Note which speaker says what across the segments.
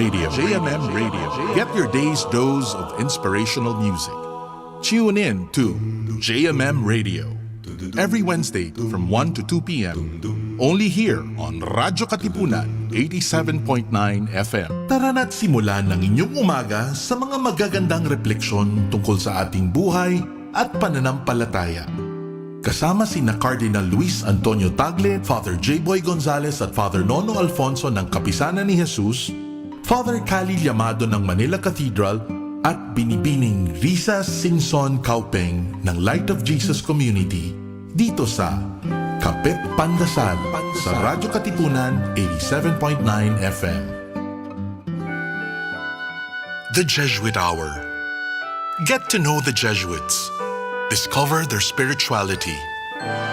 Speaker 1: Radio. JMM Radio. Get your day's dose of inspirational music. Tune in to JMM Radio. Every Wednesday from 1 to 2 p.m. Only here on Radyo-Katipunan 87.9 FM. Tara na't simulan ng inyong umaga sa mga magagandang refleksyon tungkol sa ating buhay at pananampalataya. Kasama sina Cardinal Luis Antonio Tagle, Father J. Boy Gonzales at Father Nono Alfonso ng Kapisanan ni Jesus, Father Cali Llamado ng Manila Cathedral at Binibining Risa Singson Kaupeng ng Light of Jesus Community dito sa Kapit Pandasal sa Radyo Katipunan 87.9 FM. The Jesuit Hour. Get to know the Jesuits. Discover their spirituality,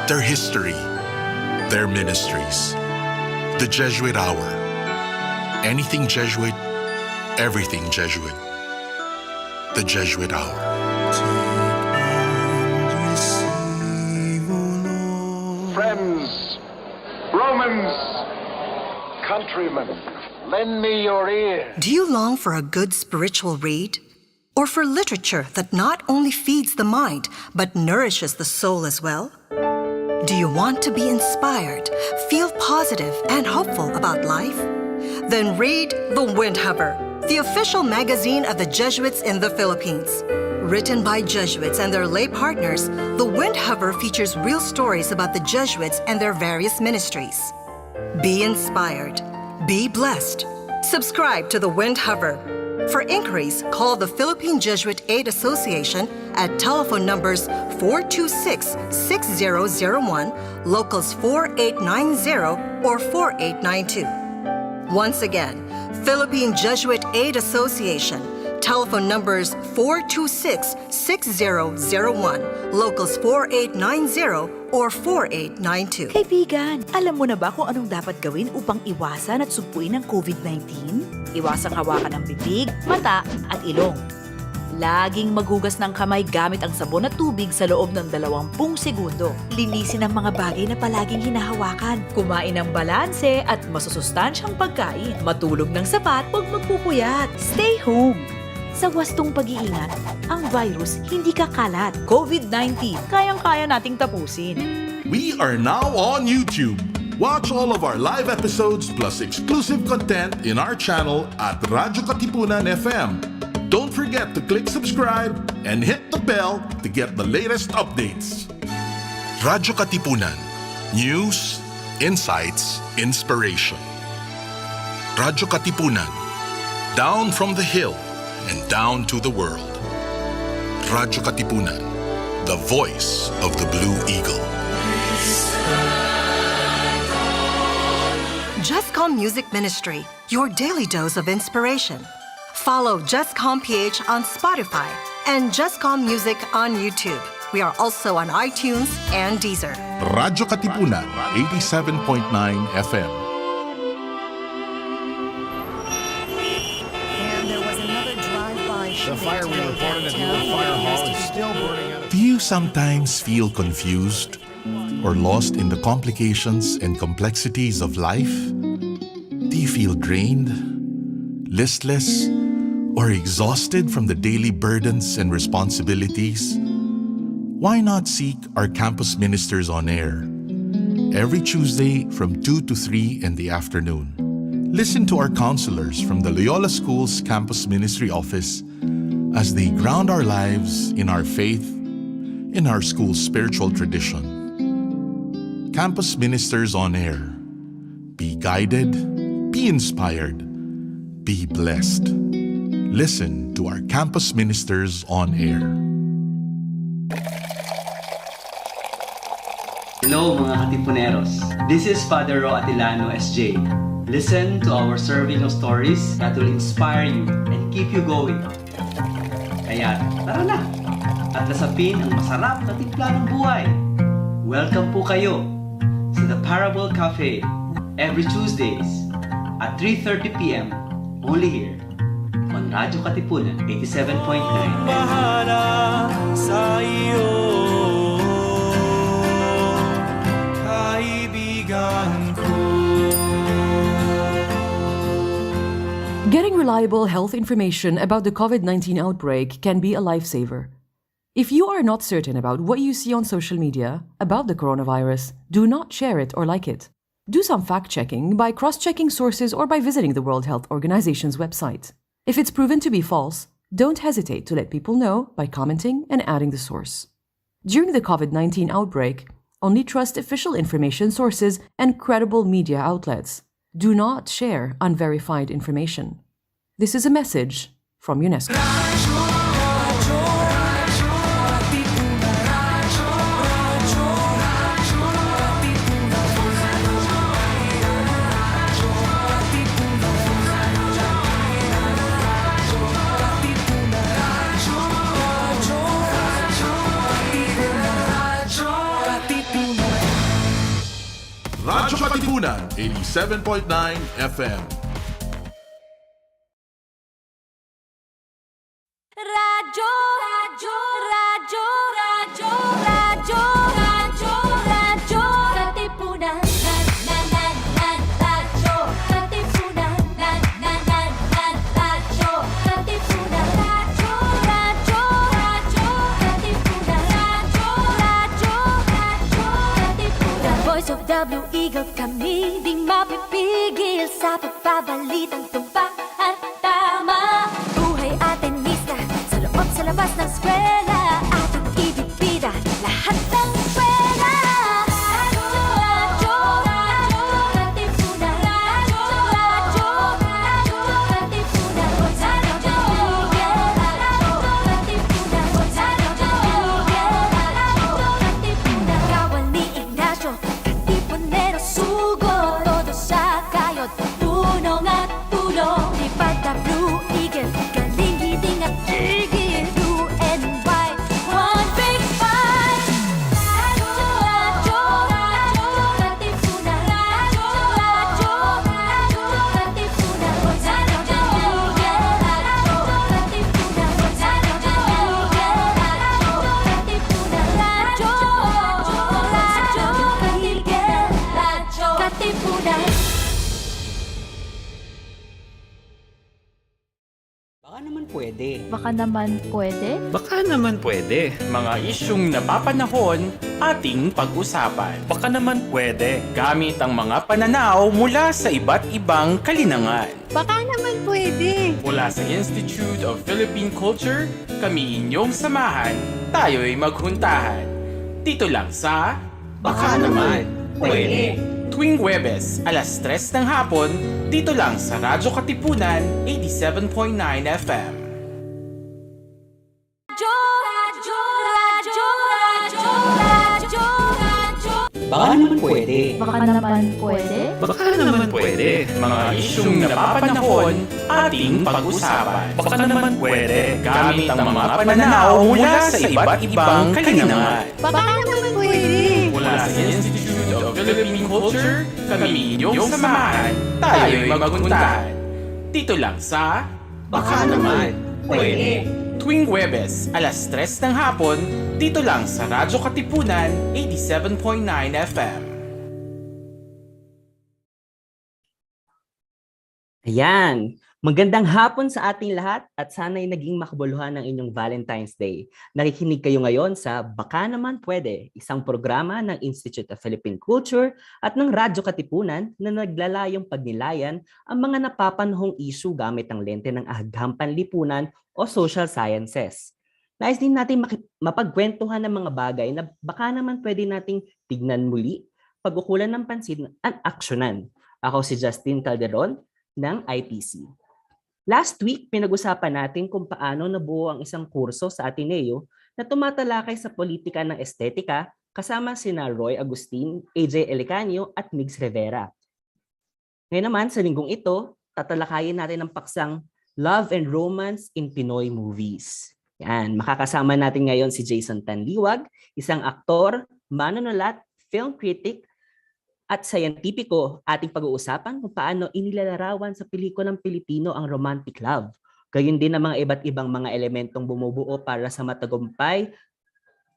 Speaker 1: their history, their ministries. The Jesuit Hour. Anything Jesuit, everything Jesuit. The Jesuit Hour.
Speaker 2: Friends, Romans, countrymen, lend me your ear.
Speaker 3: Do you long for a good spiritual read? Or for literature that not only feeds the mind, but nourishes the soul as well? Do you want to be inspired, feel positive and hopeful about life? Then read The Windhover, the official magazine of the Jesuits in the Philippines. Written by Jesuits and their lay partners, The Windhover features real stories about the Jesuits and their various ministries. Be inspired. Be blessed. Subscribe to The Windhover. For inquiries, call the Philippine Jesuit Aid Association at telephone numbers 426-6001, locals 4890 or 4892. Once again, Philippine Jesuit Aid Association, telephone numbers 426-6001, locals 4890 or 4892.
Speaker 4: Kaibigan, alam mo na ba kung anong dapat gawin upang iwasan at sugpuin ang COVID-19? Iwasang hawakan ng bibig, mata at ilong. Laging maghugas ng kamay gamit ang sabon at tubig sa loob ng 20 segundo. Linisin ang mga bagay na palaging hinahawakan. Kumain ng balanse at masusustansyang pagkain. Matulog ng sapat, huwag magpupuyat. Stay home. Sa wastong pag-iingat, ang virus hindi kakalat. COVID-19, kayang-kaya nating tapusin.
Speaker 1: We are now on YouTube. Watch all of our live episodes plus exclusive content in our channel at radyo-katipunan FM. Don't forget to click subscribe and hit the bell to get the latest updates. Radyo Katipunan. News, insights, inspiration. Radyo Katipunan. Down from the hill and down to the world. Radyo Katipunan. The voice of the Blue Eagle.
Speaker 3: Jescom Music Ministry, your daily dose of inspiration. Follow jescom.ph on Spotify and Jescom Music on YouTube. We are also on iTunes and Deezer.
Speaker 1: Radyo Katipunan, 87.9 FM.
Speaker 3: And there was another drive-by
Speaker 5: The fire we reported at the old fire hall is still burning out.
Speaker 1: Do you sometimes feel confused or lost in the complications and complexities of life? Do you feel drained, listless, or exhausted from the daily burdens and responsibilities? Why not seek our campus ministers on air every Tuesday from 2 to 3 in the afternoon? Listen to our counselors from the Loyola School's Campus Ministry Office as they ground our lives in our faith, in our school's spiritual tradition. Campus Ministers on Air. Be guided, be inspired, be blessed. Listen to our Campus Ministers on Air.
Speaker 6: Hello mga katipuneros. This is Father Ro Atilano SJ. Listen to our serving of stories that will inspire you and keep you going. Kaya tara na at nasapin ang masarap na timpla ng buhay. Welcome po kayo sa The Parable Cafe every Tuesdays at 3:30 p.m. only here on Radyo Katipunan 87.9
Speaker 7: Bahala sa iyo, kaibigan ko.
Speaker 8: Getting reliable health information about the COVID-19 outbreak can be a lifesaver. If you are not certain about what you see on social media about the coronavirus, do not share it or like it. Do some fact-checking by cross-checking sources or by visiting the World Health Organization's website. If it's proven to be false, don't hesitate to let people know by commenting and adding the source. During the COVID-19 outbreak, only trust official information sources and credible media outlets. Do not share unverified information. This is a message from UNESCO.
Speaker 1: Radyo-katipunan 87.9 FM.
Speaker 9: Radyo, radyo, radyo, radyo, radyo, radyo, radyo, katipunan. Radyo, katipunan. Radyo, katipunan. Radyo, radyo, radyo, katipunan. Radyo, katipunan. Voice of the Eagle kami, di mapipigil sa pagbabalitang tumpak at tama. Buhay atin sa labas ng eskwela, ating ibibida lahat ng eskwela. Radyo, radyo, katipunan. Radyo, radyo, radyo, katipunan. Radyo, katipunan. Radyo, katipunan. Kawal ni Ignacio, katipunero sugo. Todo sa kayod, tunong at tulong. Lipad na Blue Eagle, galing giting at tigil.
Speaker 6: Pwede.
Speaker 10: Baka naman pwede?
Speaker 7: Baka naman pwede. Mga isyung napapanahon, ating pag-usapan. Baka naman pwede. Gamit ang mga pananaw mula sa iba't ibang kalinangan.
Speaker 10: Baka naman pwede.
Speaker 7: Mula sa Institute of Philippine Culture, kami inyong samahan, tayo'y maghuntahan. Dito lang sa
Speaker 6: Baka naman pwede.
Speaker 7: Tuwing Huwebes, alas 3 ng hapon, dito lang sa Radyo Katipunan 87.9 FM.
Speaker 6: Baka naman pwede.
Speaker 10: Baka naman pwede?
Speaker 7: Baka naman pwede. Mga isyung napapanahon, ating pag-usapan. Baka naman pwede. Gamit ang mga pananaw mula sa iba't ibang kalinangan.
Speaker 10: Baka naman pwede.
Speaker 7: Mula sa Institute of Philippine Culture, kami inyong samahan, tayo'y maghuntahan. Dito lang sa
Speaker 6: Baka naman pwede.
Speaker 7: Tuwing Huwebes, alas 3 ng hapon, dito lang sa Radyo Katipunan 87.9 FM.
Speaker 6: Ayan, magandang hapon sa ating lahat at sana'y naging makabuluhan ng inyong Valentine's Day. Nakikinig kayo ngayon sa Baka Naman Pwede, isang programa ng Institute of Philippine Culture at ng Radyo Katipunan na naglalayong pagnilayan ang mga napapanahong issue gamit ang lente ng agham panlipunan o social sciences. Nais din natin mapagkwentuhan ng mga bagay na baka naman pwede nating tignan muli, pag-ukulan ng pansin at aksyonan. Ako si Jaztine Calderon ng IPC. Last week, pinag-usapan natin kung paano nabuo ang isang kurso sa Ateneo na tumatalakay sa politika ng estetika kasama sina Roy Agustin, AJ Elicanio at Migs Rivera. Ngayon naman, sa linggong ito, tatalakayin natin ang paksang Love and Romance in Pinoy Movies. Yan, makakasama natin ngayon si Jason Liwag, isang aktor, manunulat, film critic, at sayantipiko. Ating pag-uusapan kung paano inilalarawan sa pelikulang Pilipino ang romantic love. Gayon din ang mga iba't ibang mga elementong bumubuo para sa matagumpay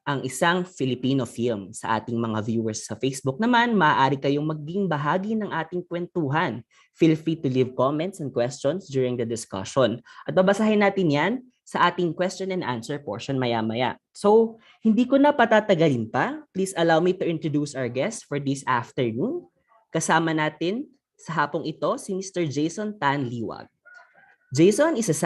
Speaker 11: ang isang Filipino film. Sa ating mga viewers sa Facebook naman, maaari kayong maging bahagi ng ating kwentuhan. Feel free to leave comments and questions during the discussion. At babasahin natin yan sa ating question and answer portion maya-maya. So, hindi ko na patatagalin pa. Please allow me to introduce our guest for this afternoon. Kasama natin sa hapong ito si Mr. Jason Tan Liwag. Jason is a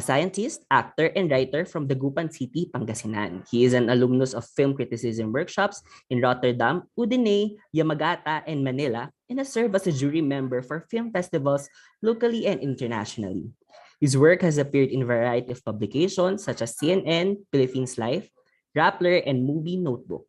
Speaker 11: scientist, actor, and writer from Dagupan City, Pangasinan. He is an alumnus of film criticism workshops in Rotterdam, Udine, Yamagata, and Manila, and has served as a jury member for film festivals locally and internationally. His work has appeared in a variety of publications such as CNN, Philippines Life, Rappler, and Movie Notebook.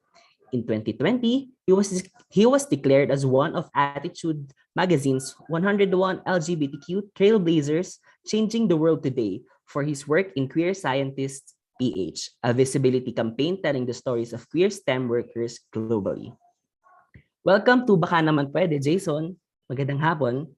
Speaker 11: In 2020, he was declared as one of Attitude Magazine's 101 LGBTQ Trailblazers Changing the World Today for his work in Queer Scientists PH, a visibility campaign telling the stories of queer STEM workers globally. Welcome to Baka Naman Pwede, Jason. Magandang hapon.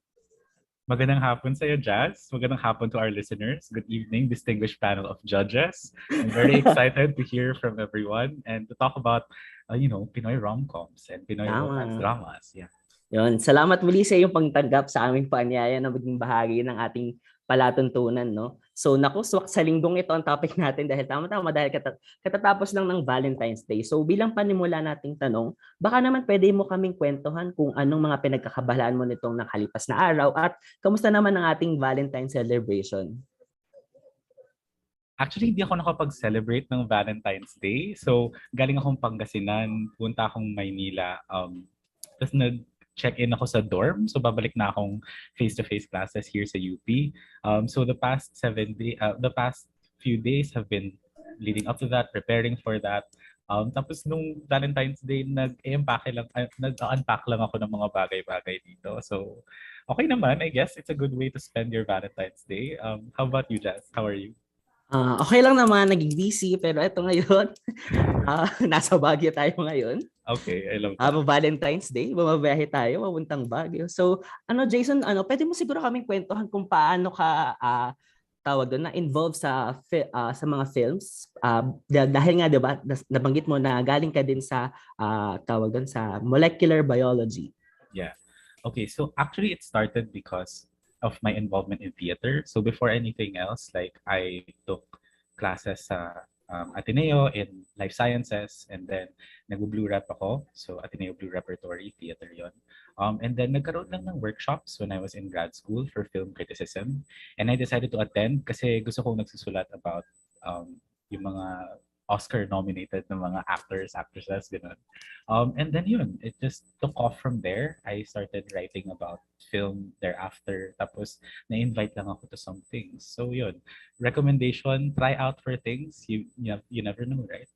Speaker 12: Magandang hapon sa iyo, Jazz. Magandang hapon to our listeners. Good evening, distinguished panel of judges. I'm very excited to hear from everyone and to talk about, Pinoy rom-coms and Pinoy romance dramas. Yeah.
Speaker 11: Yun. Salamat muli sa iyong pagtanggap sa aming paanyaya na maging bahagi ng ating palatuntunan, no? So, swak sa linggong ito ang topic natin dahil tama-tama dahil katatapos lang ng Valentine's Day. So, bilang panimula nating tanong, baka naman pwede mo kaming kwentuhan kung anong mga pinagkakabalaan mo nitong nakalipas na araw at kamusta naman ang ating Valentine's celebration?
Speaker 12: Actually, hindi ako nakapag-celebrate ng Valentine's Day. So, galing akong Pangasinan, punta akong Maynila. Tapos check-in ako sa dorm. So, babalik na akong face-to-face classes here sa UP. So, the past few days have been leading up to that, preparing for that. Tapos nung Valentine's Day, nag-unpack lang ako ng mga bagay-bagay dito. So, okay naman. I guess it's a good way to spend your Valentine's Day. How about you, Jazz? How are you?
Speaker 11: Okay lang naman, naging busy, pero ito ngayon, nasa Baguio tayo ngayon.
Speaker 12: Okay, I love that.
Speaker 11: Valentine's Day, bumabiyahe tayo, papuntang Baguio. So, Jason, pwede mo siguro kaming kwentuhan kung paano ka na-involved sa mga films? Dahil nga, diba, nabanggit mo na galing ka din sa, sa molecular biology.
Speaker 12: Yeah. Okay, so actually it started because of my involvement in theater. So before anything else, like I took classes sa Ateneo in life sciences, and then nag-blue rep ako. So Ateneo Blue Repertory, theater yon. And then nagkaroon lang ng workshops when I was in grad school for film criticism. And I decided to attend kasi gusto kong nagsusulat about yung mga Oscar-nominated na mga actors, actresses, gano'n. And then yun, it just took off from there. I started writing about film thereafter. Tapos, na-invite lang ako to some things. So yun, recommendation, try out for things. You never know, right?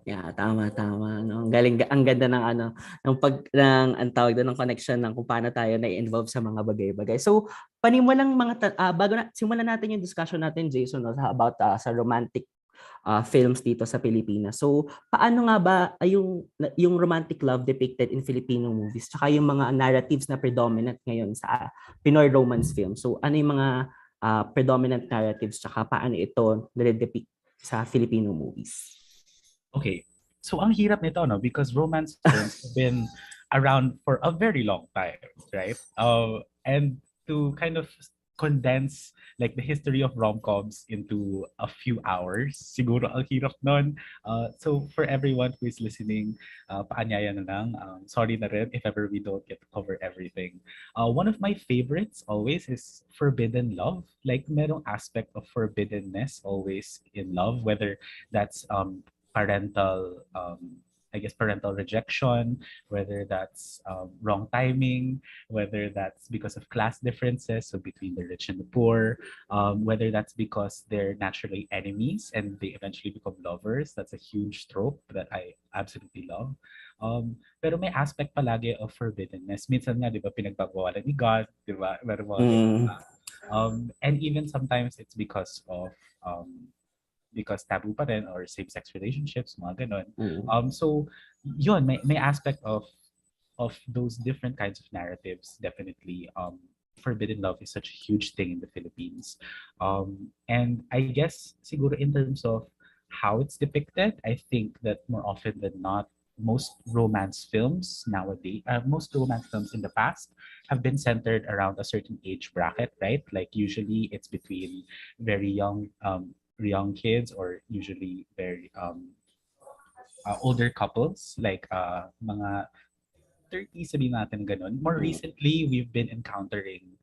Speaker 11: Yeah, tama. No? Ang ganda ng ang tawag doon ng connection ng kung paano tayo na-involve sa mga bagay-bagay. So, panimulang bago simulan natin yung discussion natin, Jason, no, about sa romantic films dito sa Pilipinas. So, paano nga ba yung romantic love depicted in Filipino movies? Tsaka yung mga narratives na predominant ngayon sa Pinoy romance film. So, ano yung mga predominant narratives tsaka paano ito nare-depict sa Filipino movies?
Speaker 12: Okay. So, ang hirap nito, no? Because romance films have been around for a very long time, right? And to kind of condense like the history of rom-coms into a few hours. Siguro ang hirap nun. So for everyone who is listening, paanyaya na lang. Sorry na rin if ever we don't get to cover everything. One of my favorites always is forbidden love. Like merong aspect of forbiddenness always in love, whether that's parental rejection, whether that's wrong timing, whether that's because of class differences, so between the rich and the poor, whether that's because they're naturally enemies and they eventually become lovers. That's a huge trope that I absolutely love. Pero may aspect palagi of forbiddenness. Minsan nga, di ba, pinagbabawalan ni God, di ba? And even sometimes it's because taboo pa rin or same-sex relationships, mga ganon. So, yun, may aspect of those different kinds of narratives, definitely. Forbidden love is such a huge thing in the Philippines. And I guess, siguro in terms of how it's depicted. I think that more often than not, most romance films nowadays, most romance films in the past have been centered around a certain age bracket, right? Like usually it's between very young kids, or usually very older couples, like mga 30, sabihin natin ganun. More recently, we've been encountering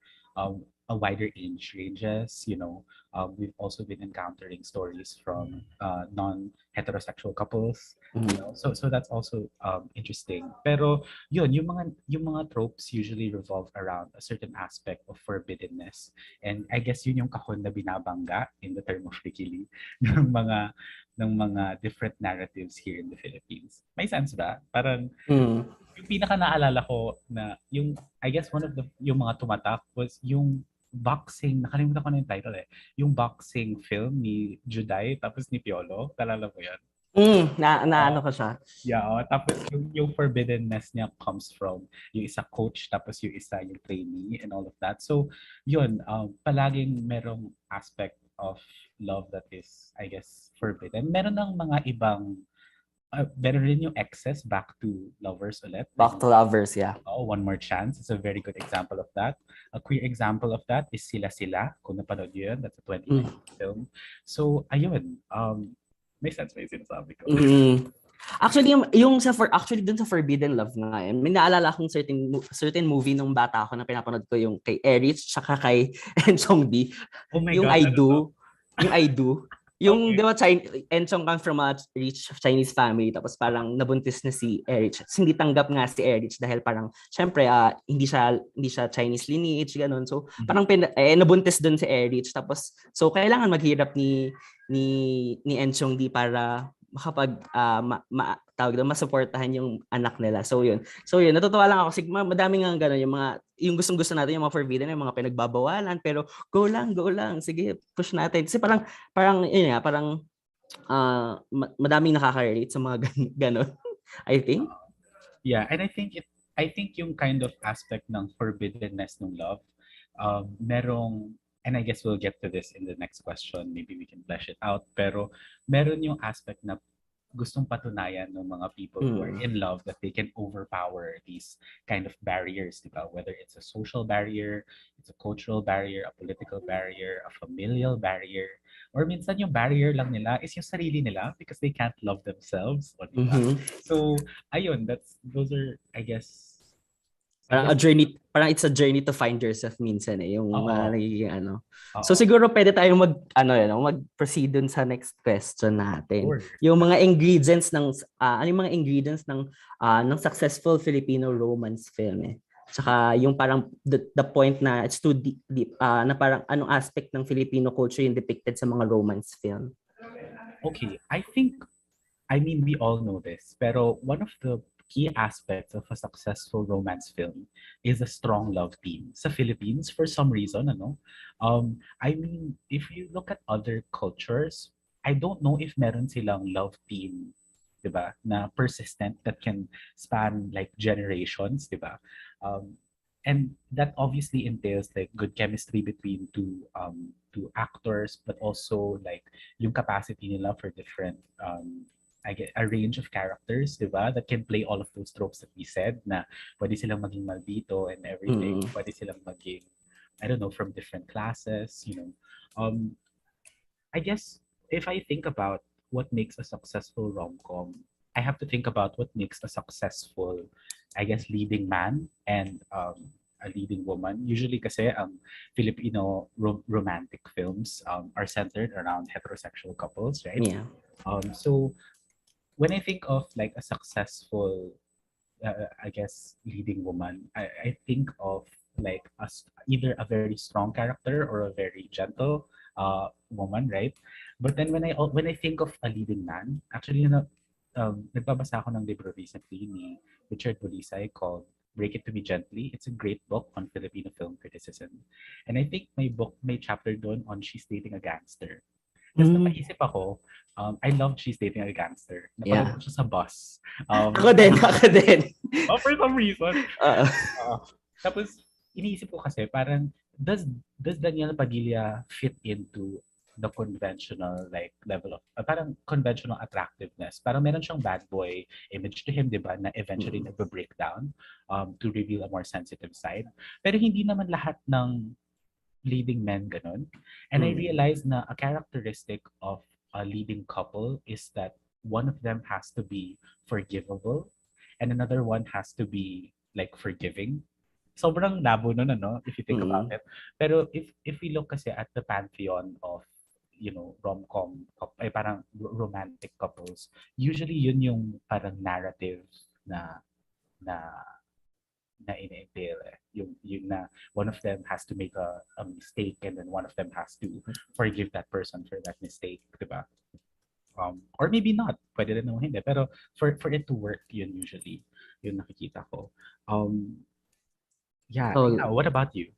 Speaker 12: a wider age ranges, we've also been encountering stories from non-heterosexual couples, so that's also interesting. Pero yun, yung mga tropes usually revolve around a certain aspect of forbiddenness, and I guess yun yung kahon na binabangga in the term of Wikili ng mga different narratives here in the Philippines. May sense ba? Parang yung pinaka naalala ko na yung, I guess one of the, yung mga tumatak was yung boxing, nakalimutan ko na yung title yung boxing film ni Juday tapos ni Piolo. Talala mo yan?
Speaker 11: Ano ko siya.
Speaker 12: Yeah, tapos yung forbiddenness niya comes from yung isa coach, tapos yung isa yung trainee and all of that. So yun, palaging merong aspect of love that is, I guess, forbidden. Meron ng mga ibang meron rin yung excess, Back to Lovers ulit.
Speaker 11: Back to Lovers, yeah.
Speaker 12: One More Chance is a very good example of that. A queer example of that is Sila Sila. Kung napanood yun, that's a 2019 film. So, ayun. May sense ba yung sinasabi ko?
Speaker 11: Actually, actually dun sa Forbidden Love nga, may naalala akong certain movie nung bata ako na pinapanood ko, yung kay Erich tsaka kay Enchong B.
Speaker 12: Oh my
Speaker 11: yung
Speaker 12: God,
Speaker 11: I Do. Yung,
Speaker 12: okay.
Speaker 11: di ba, Enchong comes from a rich Chinese family, tapos parang nabuntis na si Erich. Hindi tanggap nga si Erich dahil parang, syempre, hindi siya Chinese lineage, ganun. So, parang nabuntis dun si Erich. Tapos, so, kailangan maghirap ni Enchong D para makapag tawag doon, masuportahan yung anak nila. So yun, natutuwa lang ako kasi madami nga gano'n, yung gustong-gusto natin, yung mga forbidden, yung mga pinagbabawalan, pero go lang, sige, push natin. Kasi parang yun nga, parang madaming nakaka-relate sa mga gano'n, I think.
Speaker 12: Yeah, and I think yung kind of aspect ng forbiddenness ng love, merong, and I guess we'll get to this in the next question, maybe we can flesh it out, pero meron yung aspect na gustong patunayan ng mga people who are in love that they can overpower these kind of barriers, diba? Whether it's a social barrier, it's a cultural barrier, a political barrier, a familial barrier, or minsan yung barrier lang nila is yung sarili nila because they can't love themselves, o diba? So, ayun, those are, I guess,
Speaker 11: parang it's a journey to find yourself minsan yung nagiging ano. So siguro pwede tayong mag-proceed dun sa next question natin. Sure. Yung mga ingredients ng ng successful Filipino romance film Tsaka yung parang the point na it's too deep, na parang anong aspect ng Filipino culture yung depicted sa mga romance film.
Speaker 12: Okay, I mean we all know this, pero one of the key aspects of a successful romance film is a strong love team. Sa Philippines, for some reason, I mean, if you look at other cultures, I don't know if meron silang love team, diba, na persistent that can span like generations, diba? And that obviously entails like good chemistry between two actors, but also like yung capacity nila for different I get a range of characters, diba, that can play all of those tropes that we said, na pwede silang maging maldito and everything, pwede silang maging, I don't know, from different classes, I guess if I think about what makes a successful rom-com, I have to think about what makes a successful, I guess, leading man and a leading woman. Usually kasi Filipino romantic films are centered around heterosexual couples, right?
Speaker 11: Yeah.
Speaker 12: So when I think of like a successful, I guess, leading woman, I think of like either a very strong character or a very gentle woman, right? But then when I think of a leading man, actually, nagbabasa ako ng libro recently ni Richard Bulisay called Break It to Me Gently. It's a great book on Filipino film criticism. And I think may chapter doon on She's Dating a Gangster. Tapos napaisip ako, I loved She's Dating a Gangster. Napanood ko siya sa bus.
Speaker 11: Ako din.
Speaker 12: For some reason. Tapos, iniisip ko kasi, parang, does Daniel Padilla fit into the conventional like level of parang conventional attractiveness. Parang meron siyang bad boy image to him, 'di ba, na eventually nagbe-breakdown to reveal a more sensitive side. Pero hindi naman lahat ng leading men ganun. And I realized na a characteristic of a leading couple is that one of them has to be forgivable and another one has to be like forgiving. Sobrang labo nun, ano, if you think about it. Pero if we look kasi at the pantheon of rom-com, ay parang romantic couples, usually yun yung parang narrative na na na entail yung na one of them has to make a mistake and then one of them has to forgive that person for that mistake, diba? Or maybe not, pwede rin naman hindi, pero for it to work, yun usually yun nakikita ko. Yeah, what about you?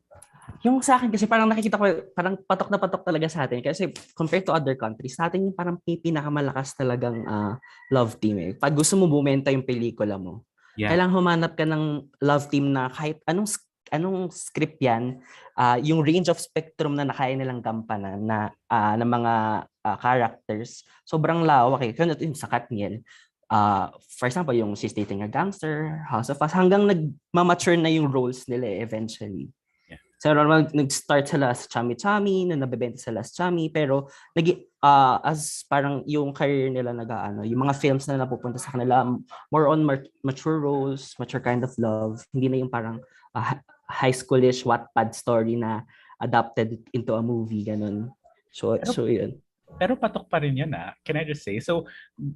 Speaker 11: Yung sa akin kasi parang nakikita ko parang patok na patok talaga sa atin kasi compared to other countries, sa atin yung parang pinakamalakas talagang love team eh. Pag gusto mo bumenta yung pelikula mo, kailangan humanap ka ng love team na kahit anong script yan, yung range of spectrum na nakaya nilang gampanan na ng mga characters, sobrang lawak eh. Kaya yung sa Katniel, for example, yung She's Dating a Gangster, House of Us, hanggang nagmamature na yung roles nila eventually. So normal, nag-start sila sa chami-chami, na nabebenta sila sa chami, pero as parang yung career nila yung mga films na napupunta sa kanila, more on mature roles, mature kind of love, hindi na yung parang high schoolish Wattpad story na adapted into a movie, ganun. So yun.
Speaker 12: Pero patok pa rin yun Can I just say? So,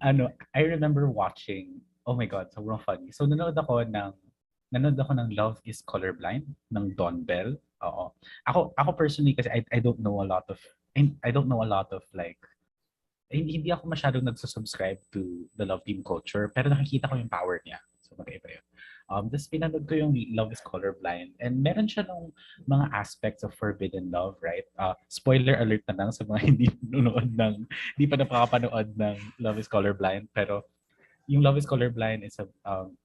Speaker 12: I remember watching, oh my God, sobrang funny. So, nanood ako ng Love is Colorblind ng Don Bell. Oo. Ako personally kasi I don't know a lot of like hindi ako masyadong nagsusubscribe to the love team culture, pero nakikita ko yung power niya. So magkaiba yun. Tapos pinanood ko yung Love is Colorblind and meron siya ng mga aspects of forbidden love, right? Spoiler alert na lang sa mga hindi pa napakapanood ng Love is Colorblind, pero yung Love is Colorblind is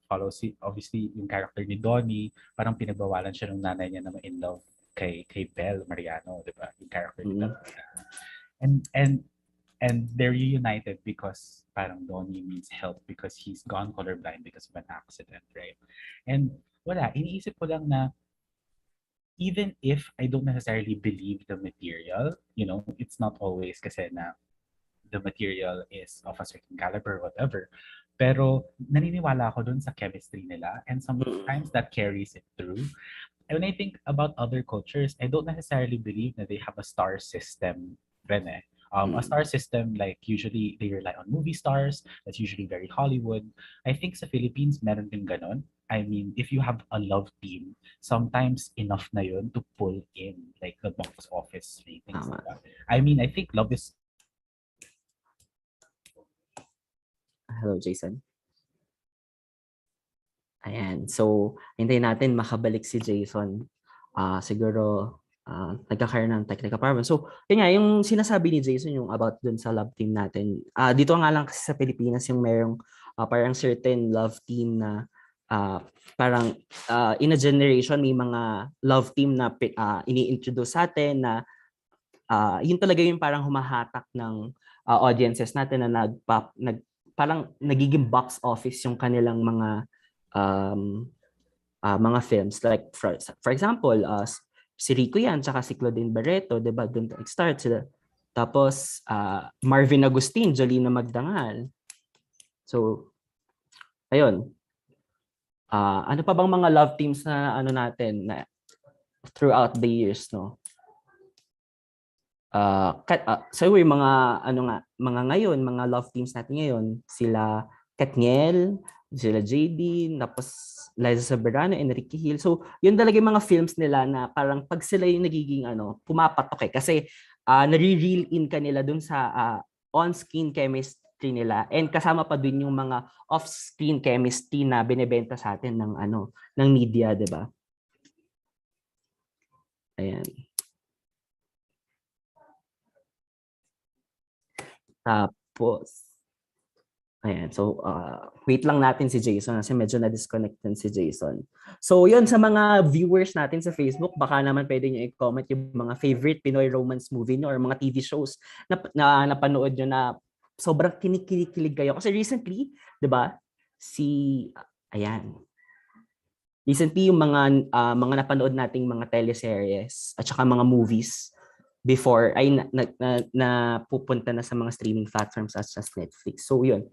Speaker 12: follows obviously yung character ni Donnie, parang pinagbawalan siya ng nanay niya na in love kay Belle Mariano, di ba? Yung character ni Belle. And they're reunited because parang Donnie needs help because he's gone colorblind because of an accident, right? And iniisip ko lang na even if I don't necessarily believe the material, it's not always kasi na the material is of a certain caliber or whatever. Pero naniniwala ako dun sa chemistry nila and sometimes that carries it through. And when I think about other cultures, I don't necessarily believe that they have a star system rin eh. A star system, like usually they rely on movie stars. That's usually very Hollywood. I think sa Philippines, meron din ganon. I mean, if you have a love team, sometimes enough na yun to pull in like the box office ratings. I mean, I think Love is...
Speaker 11: Hello, Jason. Ayan. So, hintayin natin makabalik si Jason. Siguro, nagkakaroon ng technical problem. So, yun nga, yung sinasabi ni Jason, yung about dun sa love team natin. Dito nga lang kasi sa Pilipinas, yung merong parang certain love team na parang in a generation, may mga love team na ini-introduce sa atin na yun talaga yung parang humahatak ng audiences natin na parang nagiging box office yung kanilang mga films. Like, for example, si Rico yan, tsaka si Claudine Barreto, diba? Doon start sila. Tapos, Marvin Agustin, Jolina Magdangal. So, ayun. Ano pa bang mga love teams na natin na throughout the years, no? So yung mga ngayon, mga love teams natin ngayon, sila Katniel, sila JD, tapos Liza Soberano, Enrique Hill. So yun talaga yung mga films nila na parang pag sila yung nagiging pumapatok kasi nare-reel in ka nila dun sa on-screen chemistry nila and kasama pa din yung mga off-screen chemistry na binebenta sa atin ng media, 'di ba? Ayan. Tapos, Ayan, so wait lang natin si Jason kasi medyo na-disconnect din si Jason. So yun, sa mga viewers natin sa Facebook, baka naman pwede nyo i-comment yung mga favorite Pinoy romance movie nyo or mga TV shows na napanood nyo na sobrang kinikilig kayo. Kasi recently, di ba, ayan, recently yung mga napanood nating mga teleseries at saka mga movies before ay pupunta na sa mga streaming platforms such as Netflix. So yun.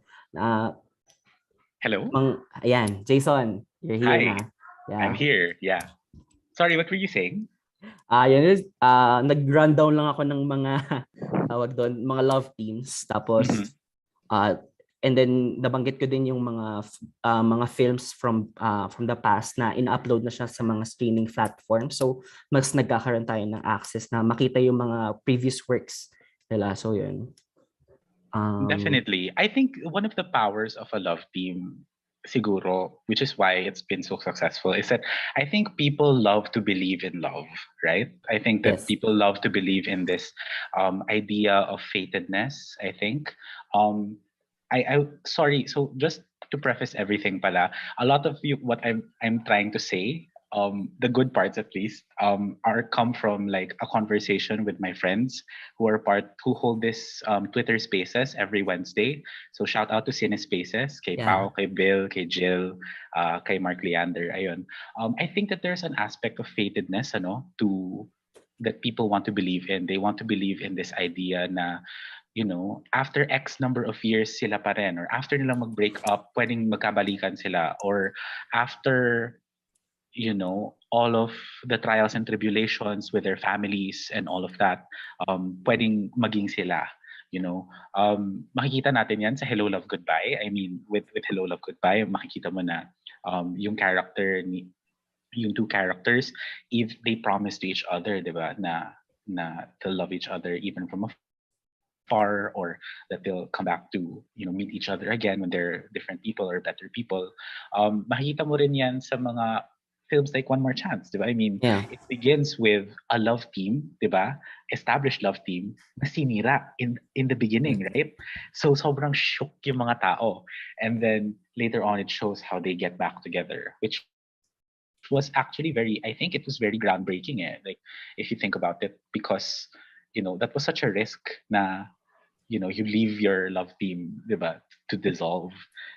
Speaker 13: Hello?
Speaker 11: Ayan, Jason, you're here
Speaker 13: Hi.
Speaker 11: na. Yeah.
Speaker 13: I'm here. Yeah. Sorry, what were you saying?
Speaker 11: Yun, nag-rundown lang ako ng mga tawag doon, mga love teams. Tapos and then nabanggit ko din yung mga films from the past na ina-upload na siya sa mga streaming platforms. So mas nagkakaroon tayo ng access na makita yung mga previous works nila. So yun.
Speaker 13: Definitely. I think one of the powers of a love team, siguro, which is why it's been so successful, is that I think people love to believe in love, right? I think that
Speaker 11: Yes.
Speaker 13: people love to believe in this idea of fatedness, I think. Sorry, so just to preface everything pala, a lot of what I'm trying to say, the good parts at least, are come from like a conversation with my friends who hold this Twitter Spaces every Wednesday. So shout out to Cine Spaces, kay Pao, kay Bill, kay Jill, kay Mark Leander. Ayun. I think that there's an aspect of fatedness, that people want to believe in. They want to believe in this idea na, after X number of years sila pa rin, or after nila mag-break up, pwedeng magkabalikan sila, or after, all of the trials and tribulations with their families and all of that, pwedeng maging sila. Makikita natin yan sa Hello, Love, Goodbye. I mean, with Hello, Love, Goodbye, makikita mo na yung two characters, if they promise to each other, diba, na they'll love each other even from afar, or that they'll come back to meet each other again when they're different people or better people. Makikita mo rin yan sa mga films like One More Chance, diba? I mean, it begins with a love team, diba? Established love team na sinira in the beginning, right? So sobrang shook yung mga tao, and then later on it shows how they get back together, which was actually I think it was very groundbreaking, like if you think about it, because that was such a risk na you leave your love team, diba, to dissolve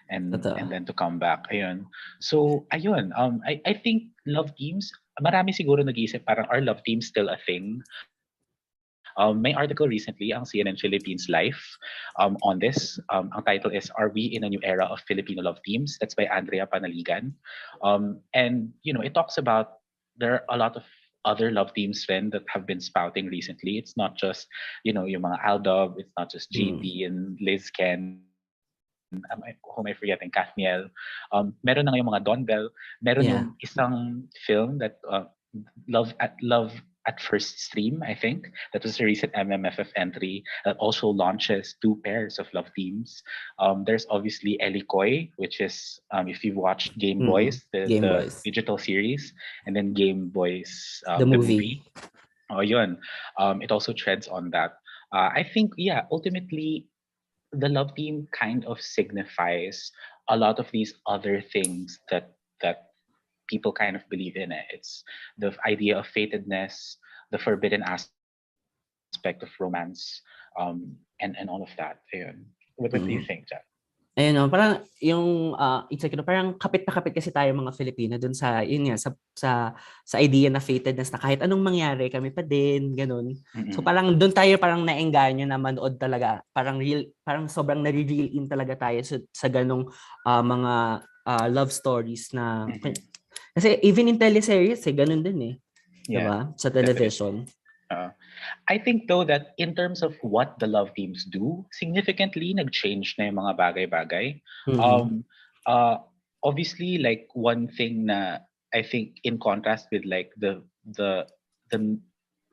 Speaker 13: and then to come back. Ayun. So ayun, I think love teams, marami siguro nag-iisip parang, are love teams still a thing? May article recently ang CNN Philippines Life on this. Ang title is "Are We in a New Era of Filipino Love Teams?" That's by Andrea Panaligan. And it talks about there are a lot of other love teams that have been spouting recently. It's not just yung mga Aldov, it's not just JP and Liz Ken. Who am I forgetting? Kathniel. Meron na yung mga Don Bell. Meron yung isang film that Love at First Stream, I think. That was a recent MMFF entry that also launches two pairs of love teams. There's obviously Ellie Coy, which is, if you've watched Game Boys, the digital series, and then Game Boys, the movie. Oh, yun. It also treads on that. I think, ultimately, the love team kind of signifies a lot of these other things that people kind of believe in it. It's the idea of fatedness, the forbidden aspect of romance, and all of that. Ayun. What do you think, Jack?
Speaker 11: Ayun, parang yung parang kapit na kapit kasi tayo mga Filipino dun sa sa idea na fatedness, na kahit anong mangyari kami pa din, ganun. So parang doon tayo parang naengganyo na manood talaga. Parang sobrang nare-reel in talaga tayo sa ganung mga love stories na kasi even in teleseries ganun din diba? Sa television.
Speaker 13: I think though that in terms of what the love teams do, significantly nag-change na yung mga bagay-bagay. Obviously, like one thing na I think in contrast with like the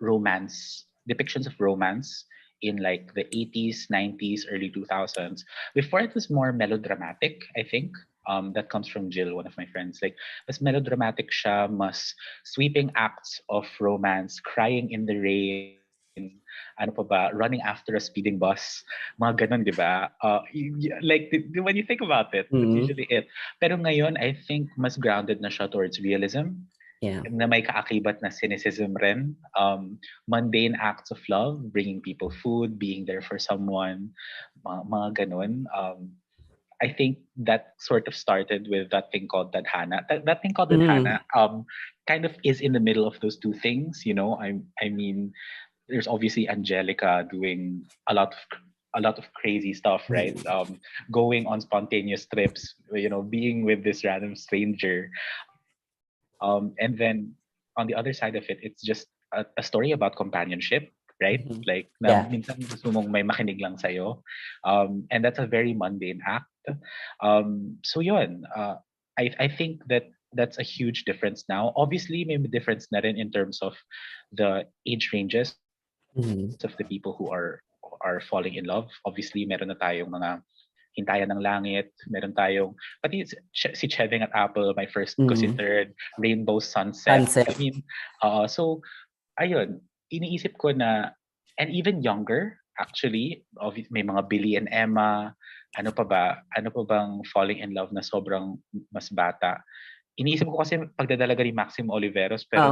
Speaker 13: romance depictions of romance in like the 80s, 90s, early 2000s, before it was more melodramatic, I think. That comes from Jill, one of my friends. Like, mas melodramatic siya, mas sweeping acts of romance, crying in the rain, ano pa ba, running after a speeding bus, mga ganun, di ba? Like, when you think about it, that's usually it. Pero ngayon, I think mas grounded na siya towards realism.
Speaker 11: Yeah.
Speaker 13: Na may kaakibat na cynicism rin. Mundane acts of love, bringing people food, being there for someone, mga ganun. I think that sort of started with that thing called Tadhana. That thing called Tadhana kind of is in the middle of those two things, you know. I mean, there's obviously Angelica doing a lot of crazy stuff, right? Going on spontaneous trips, you know, being with this random stranger. And then on the other side of it, it's just a story about companionship, right? Like, na minsan gusto mong may makinig lang sa'yo. And that's a very mundane act. So yun, I think that's a huge difference now. Obviously, may difference na rin in terms of the age ranges of the people who are falling in love. Obviously, meron na tayong mga Hintayan ng Langit, meron tayong, pati si Cheving at Apple, My First Considered, Rainbow Sunset. I mean, so, ayun, iniisip ko na, and even younger, actually, may mga Billy and Emma, ano pa bang falling in love na sobrang mas bata. Iniisip ko kasi pagdadalaga ni Maxim Oliveros, pero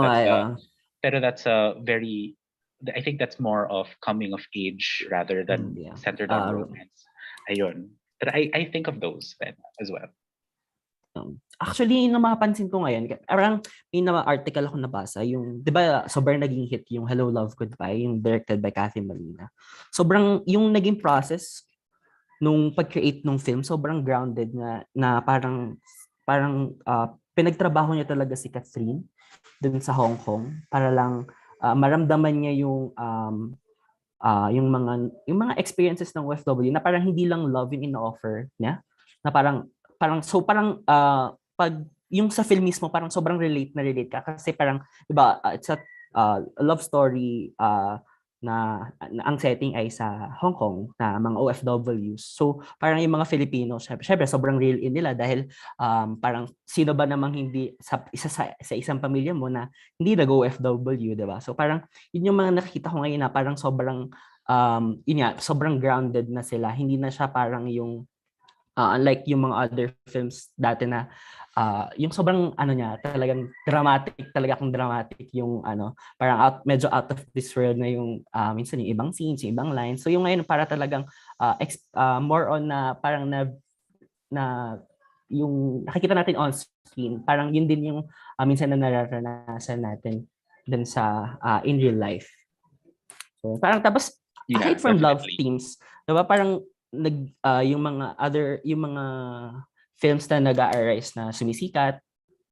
Speaker 13: that's a very, I think that's more of coming of age rather than centered on romance. Ayun. But I think of those then as well.
Speaker 11: Actually, yung mapapansin ko ngayon, parang may article ako nabasa, yung, di ba, sobrang naging hit yung Hello, Love, Goodbye, yung directed by Kathy Molina. Sobrang, yung naging process nung pag-create ng film, sobrang grounded na parang pinagtrabaho niya talaga si Catherine dun sa Hong Kong para lang maramdaman niya yung mga experiences ng OFW na parang hindi lang love yung ino-offer niya, na parang pag yung sa film mismo parang sobrang relate ka kasi parang, di ba, it's a love story na ang setting ay sa Hong Kong na mga OFWs. So parang yung mga Filipino, syempre sobrang real in nila dahil parang sino ba namang hindi sa isang pamilya mo na hindi nag-OFW, di ba? So parang yun yung mga nakikita ko ngayon na parang sobrang sobrang grounded na sila. Hindi na siya parang yung unlike yung mga other films dati na yung sobrang niya, talagang dramatic yung parang medyo out of this world na yung minsan yung ibang scenes, yung ibang lines. So yung ngayon para talagang more on na parang na yung nakikita natin on screen, parang yun din yung minsan na nararanasan natin dun sa in real life. So parang tapos aside from love themes, diba parang yung mga films na nag-a-arise na sumisikat,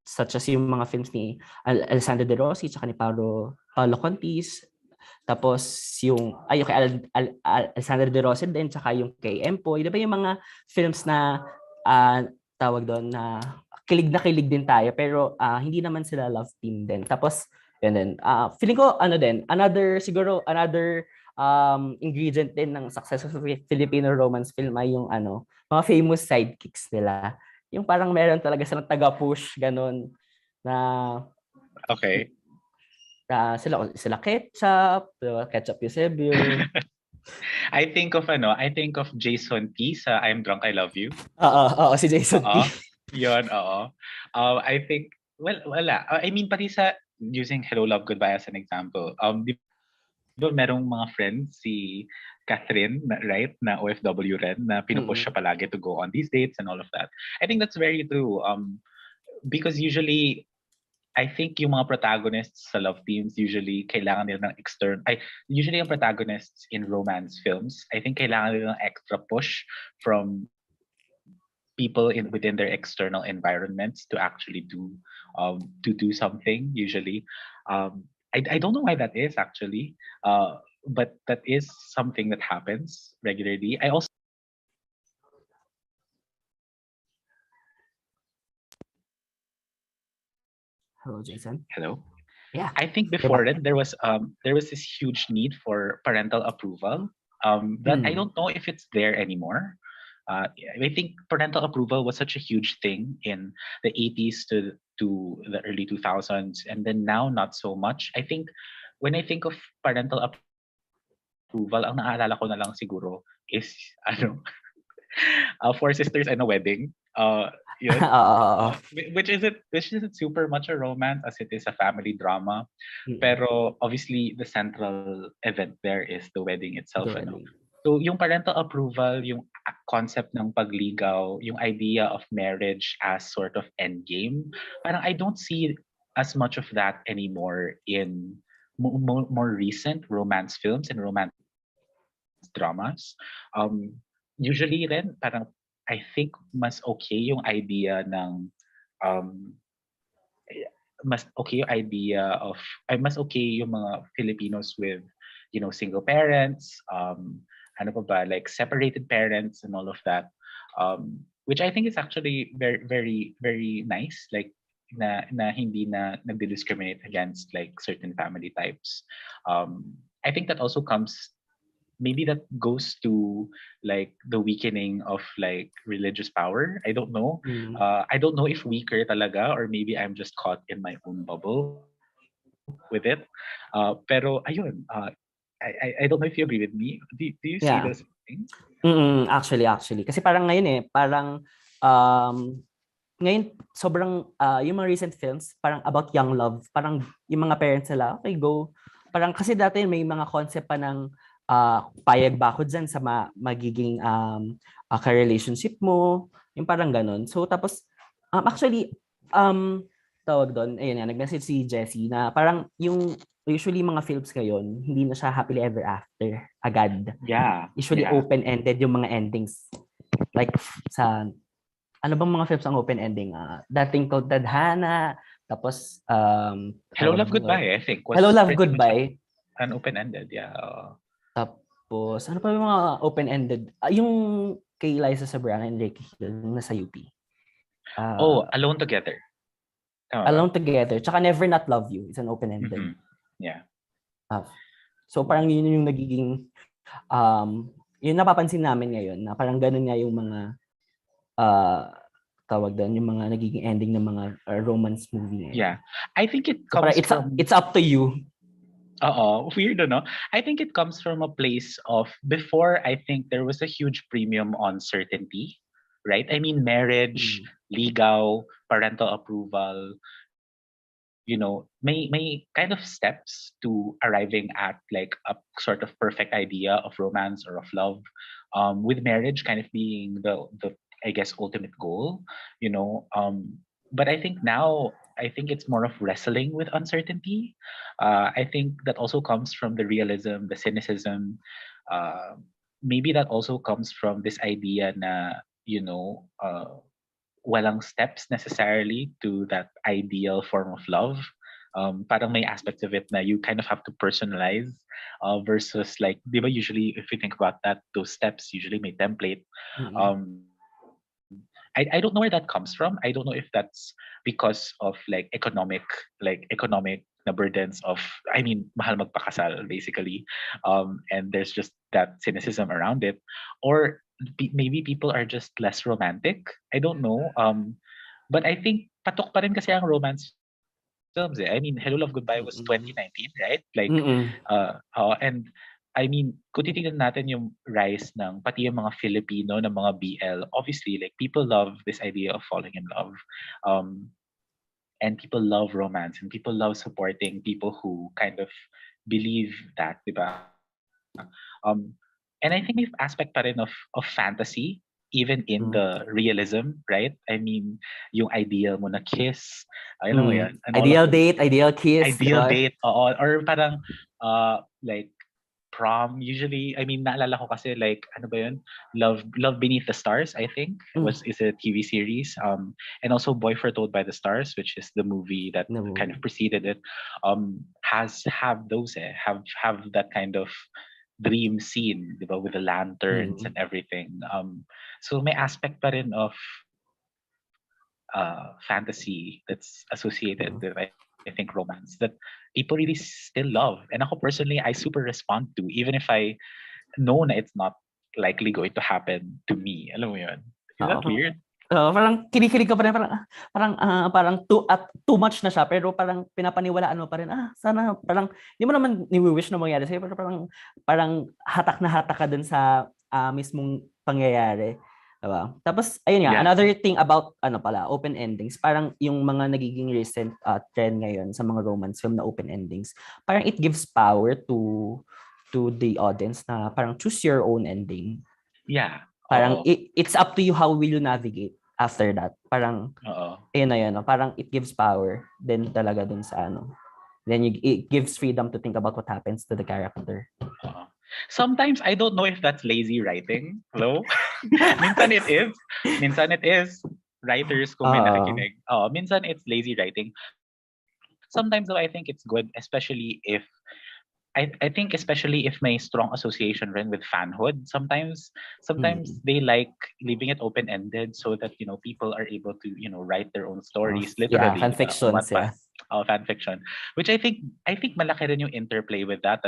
Speaker 11: such as yung mga films ni Alessandro De Rossi tsaka ni Paolo Contis, tapos yung kay Alessandro De Rossi din tsaka yung kay Empoy, diba yung mga films na tawag doon na kilig din tayo pero hindi naman sila love team din. Tapos yun din, feeling ko another ingredient din ng successful Filipino romance film ay yung mga famous sidekicks nila. Yung parang meron talaga silang taga-push ganun na
Speaker 13: okay.
Speaker 11: Sila Ketchup Eusebio.
Speaker 13: I think of Jason T sa I'm Drunk I Love You.
Speaker 11: Oo, si Jason T.
Speaker 13: Yun, oo. I think wala. I mean pati sa using Hello Love Goodbye as an example. Merong mga friends si Catherine, right, na OFW rin, na pinupush siya palagi to go on these dates and all of that. I think that's very true. Because usually, I think yung mga protagonists sa love teams usually kailangan nila ng usually yung protagonists in romance films, I think kailangan nila ng extra push from people within their external environments to actually do something usually. I don't know why that is actually, but that is something that happens regularly. I also
Speaker 11: Hello, Jason.
Speaker 13: Hello.
Speaker 11: Yeah.
Speaker 13: I think before that there was this huge need for parental approval. But I don't know if it's there anymore. I think parental approval was such a huge thing in the 80s to the early 2000s, and then now not so much. I think when I think of parental approval, ang naalala ko na lang siguro is Four Sisters and a Wedding. Yun. Which isn't super much a romance as it is a family drama. Pero obviously the central event there is the wedding itself. So yung parental approval, yung concept ng pagligaw, yung idea of marriage as sort of endgame, parang I don't see as much of that anymore in more recent romance films and romance dramas. Usually rin, parang I think mas okay yung idea ng mas okay yung mga Filipinos with single parents, ano pa ba, like separated parents and all of that, which I think is actually very very very nice, like na hindi na nagdi-discriminate against like certain family types. I think that also comes, maybe that goes to like the weakening of like religious power. I don't know. I don't know if weaker talaga, or maybe I'm just caught in my own bubble with it. Pero ayun, I don't know if you agree with me. Do you see those things?
Speaker 11: Actually. Kasi parang ngayon parang ngayon sobrang yung mga recent films parang about young love, parang yung mga parents nila, okay, go. Parang kasi dati may mga concept pa ng payag ba ako dyan sa magiging ka-relationship mo, yung parang ganun. So tapos actually tawag doon, ayun nag-message si Jessie na parang yung usually mga films ngayon hindi na siya happily ever after agad. Usually open-ended yung mga endings. Like sa ano bang mga films ang open ending? Dating called Tadhana, tapos
Speaker 13: Hello Love Goodbye, I think.
Speaker 11: Hello Love Goodbye.
Speaker 13: An open-ended,
Speaker 11: Tapos, ano pa yung mga open-ended? Yung kay Liza Sobrano and Ricky Hill, nasa UP.
Speaker 13: Alone Together.
Speaker 11: Alone Together. Tsaka Never Not Love You. It's an open-ended.
Speaker 13: Yeah.
Speaker 11: So, parang yun yung nagiging, yun napapansin namin ngayon, na parang ganun nga yung mga, tawag doon, yung mga nagiging ending ng mga romance movie ngayon.
Speaker 13: Yeah. I think it comes
Speaker 11: it's up to you.
Speaker 13: Weird, no? I think it comes from a place of, before, I think there was a huge premium on certainty, right? I mean, marriage, ligaw, parental approval, may kind of steps to arriving at like a sort of perfect idea of romance or of love, with marriage kind of being the I guess ultimate goal, but I think now, I think it's more of wrestling with uncertainty. I think that also comes from the realism, the cynicism. Maybe that also comes from this idea na, walang steps necessarily to that ideal form of love. Parang may aspects of it na you kind of have to personalize, versus like, di ba, usually if you think about that, those steps usually may template. I don't know where that comes from. I don't know if that's because of like economic na burdens of, I mean, mahal magpakasal basically, and there's just that cynicism around it, or maybe people are just less romantic. I don't know. But I think patok pa rin kasi ang romance films. I mean, Hello Love Goodbye was 2019, right? Like, and I mean, kung titignan natin yung rise ng pati yung mga Filipino na mga BL, obviously, like, people love this idea of falling in love. And people love romance, and people love supporting people who kind of believe that, diba? And I think may aspect pa rin of fantasy, even in the realism, right? I mean, yung ideal mo na kiss, alam mo yan.
Speaker 11: Ideal date, ideal kiss.
Speaker 13: Ideal date, oo. Or parang, like, prom, usually, I mean, naalala ko kasi like, ano ba yun? Love Beneath the Stars, I think, is a TV series. And also Boy Foretold by the Stars, which is the movie that kind of preceded it, have that kind of dream scene, diba, with the lanterns and everything. So may aspect pa rin of fantasy that's associated with, I think, romance that people really still love. And ako personally, I super respond to, even if I know na it's not likely going to happen to me. Alam mo yun? Is that weird?
Speaker 11: Parang kinikilig ka pa rin, parang too much na siya, pero parang pinapaniwalaan mo pa rin, sana, parang, hindi mo naman ni-wish na mangyari sa'yo, pero parang hatak na hatak ka dun sa mismong pangyayari. Diba? Tapos, ayun nga, another thing about, open endings, parang yung mga nagiging recent trend ngayon sa mga romance film na open endings, parang it gives power to the audience na parang choose your own ending.
Speaker 13: Yeah.
Speaker 11: Parang it's up to you how will you navigate after that. Parang ayun na yun, parang it gives power din talaga dun sa Then it gives freedom to think about what happens to the character.
Speaker 13: Sometimes I don't know if that's lazy writing. Hello? Minsan it is. Minsan it is. Writers kung may nakikinig. Minsan it's lazy writing. Sometimes though I think it's good, especially if I think especially if may strong association rin with fanhood. Sometimes they like leaving it open-ended so that people are able to write their own stories literally.
Speaker 11: Fan fictions,
Speaker 13: fan fiction, which I think malaki rin yung interplay with that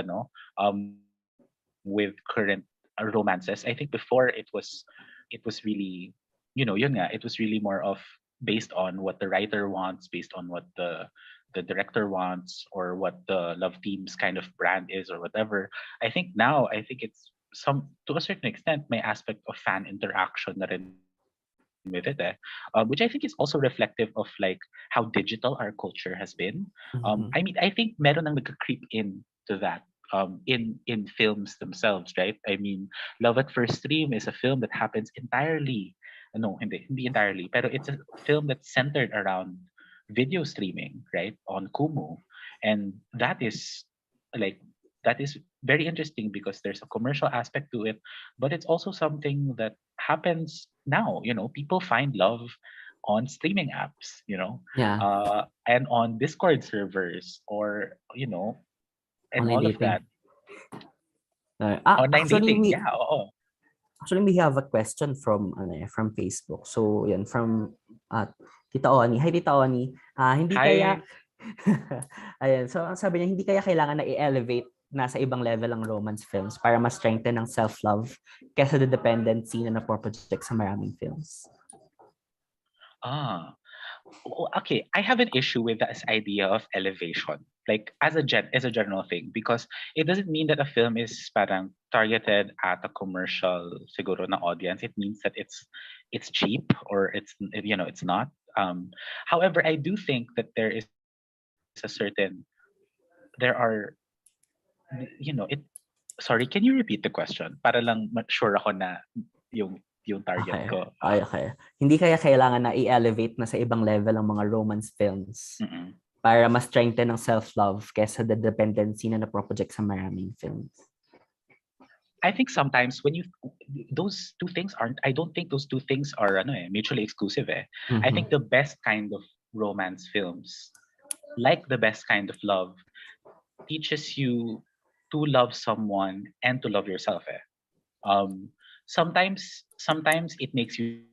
Speaker 13: with current romances. I think before it was really yun nga, it was really more of based on what the writer wants, based on what the director wants, or what the love team's kind of brand is or whatever. I think it's to a certain extent may aspect of fan interaction na rin with it, which I think is also reflective of like how digital our culture has been. I mean, I think meron nang nag-creep in to that in films themselves, right? I mean, Love at First Stream is a film that happens entirely. No, hindi entirely, pero it's a film that's centered around video streaming, right, on Kumu, and that is very interesting because there's a commercial aspect to it, but it's also something that happens now. People find love on streaming apps, and on Discord servers, or and
Speaker 11: online
Speaker 13: all
Speaker 11: dating.
Speaker 13: of that. Online
Speaker 11: Actually,
Speaker 13: dating,
Speaker 11: Actually, we have a question from Facebook. So, yan, from Tita Oni. Hi, Tita Oni. Hindi kaya ayan, so sabi niya, hindi kaya kailangan na i-elevate na sa ibang level ang romance films para mas strengthen ang self-love kaysa the dependency na napoproject sa maraming films.
Speaker 13: Okay, I have an issue with this idea of elevation, like as a general thing, because it doesn't mean that a film is parang targeted at a commercial siguro na audience. It means that it's cheap, or it's not. However, I do think that there are sorry, can you repeat the question para lang sure ako na yung target ko.
Speaker 11: Okay. Hindi kaya kailangan na i-elevate na sa ibang level ang mga romance films para mas strengthen ang self-love kaysa the dependency na napoproject sa maraming films.
Speaker 13: I think sometimes when those two things I don't think those two things are mutually exclusive. I think the best kind of romance films, like the best kind of love, teaches you to love someone and to love yourself. Sometimes it makes you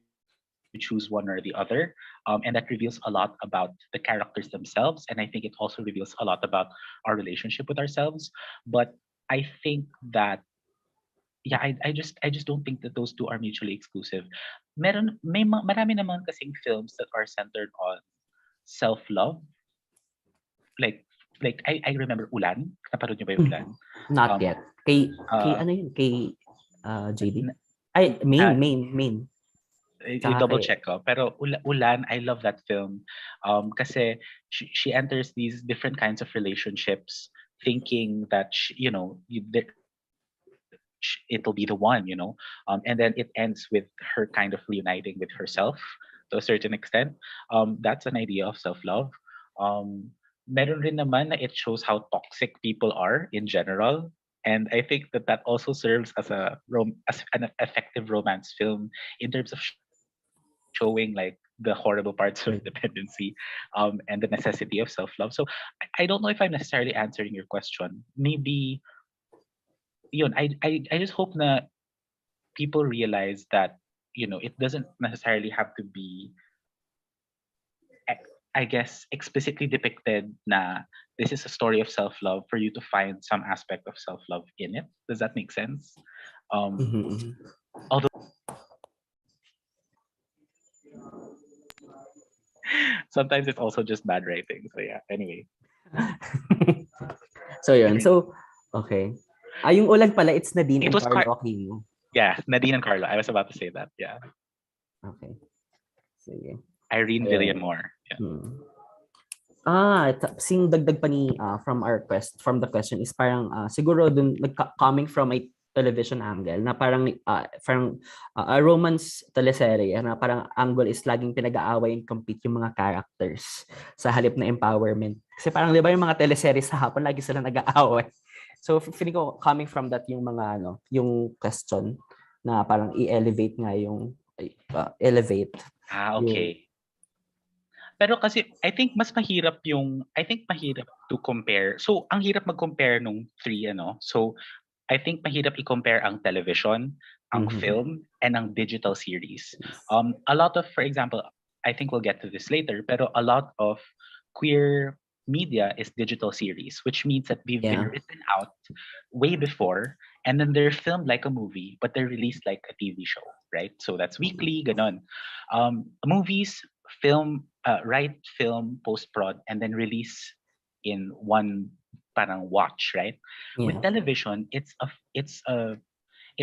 Speaker 13: choose one or the other, and that reveals a lot about the characters themselves, and I think it also reveals a lot about our relationship with ourselves. But I think that I just don't think that those two are mutually exclusive. Marami naman kasing films that are centered on self-love, like I remember Ulan. Naparod niyo ba yung Ulan?
Speaker 11: Not yet. Kay ano yun? Kay JD? Ay, main.
Speaker 13: Double check ko. Pero Ulan, I love that film. Kasi she enters these different kinds of relationships thinking that it'll be the one, and then it ends with her kind of reuniting with herself to a certain extent. That's an idea of self-love. Meron rin naman na it shows how toxic people are in general. And I think that also serves as an effective romance film in terms of showing like the horrible parts of dependency, and the necessity of self-love. So I don't know if I'm necessarily answering your question. Maybe I just hope na people realize that it doesn't necessarily have to be, I guess, explicitly depicted na this is a story of self-love for you to find some aspect of self-love in it. Does that make sense? Although Sometimes it's also just bad writing. So yeah. Anyway.
Speaker 11: So yun. So, okay. Yung ulan pala, it's Nadine
Speaker 13: It
Speaker 11: and
Speaker 13: was
Speaker 11: Carlo Aquino.
Speaker 13: Yeah, Nadine and Carlo. I was about to say that. Yeah.
Speaker 11: Okay. Sige.
Speaker 13: Irene
Speaker 11: Ayun.
Speaker 13: Villamor. Yeah.
Speaker 11: Dagdag pa ni from the question is parang siguro dun coming from a television angle na parang a romance teleserye na parang angle is laging pinag-aaway and compete yung mga characters sa halip na empowerment. Kasi parang 'di ba yung mga teleserye sa hapon lagi sila nag-aaway. So feeling ko coming from that yung mga yung question na parang i-elevate nga yung elevate.
Speaker 13: Okay. Pero kasi I think mahirap to compare. So ang hirap mag-compare nung three So I think mahirap i-compare ang television, ang film, and ang digital series. A lot of, for example, I think we'll get to this later, pero a lot of queer media is digital series, which means that they've been written out way before, and then they're filmed like a movie, but they're released like a TV show, right? So that's weekly, ganon. Movies, write, film, post-prod, and then release in one parang watch, right? With television, it's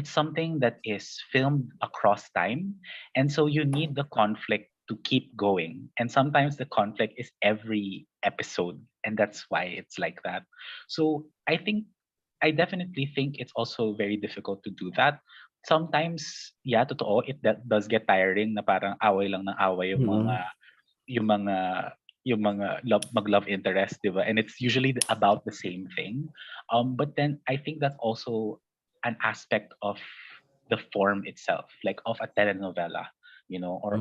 Speaker 13: something that is filmed across time, and so you need the conflict to keep going. And sometimes the conflict is every episode, and that's why it's like that. So I definitely think it's also very difficult to do that. Sometimes, yeah, totoo, does get tiring na parang away lang ng away yung mga love interest, diba? And it's usually about the same thing. But then I think that's also an aspect of the form itself, like of a telenovela, or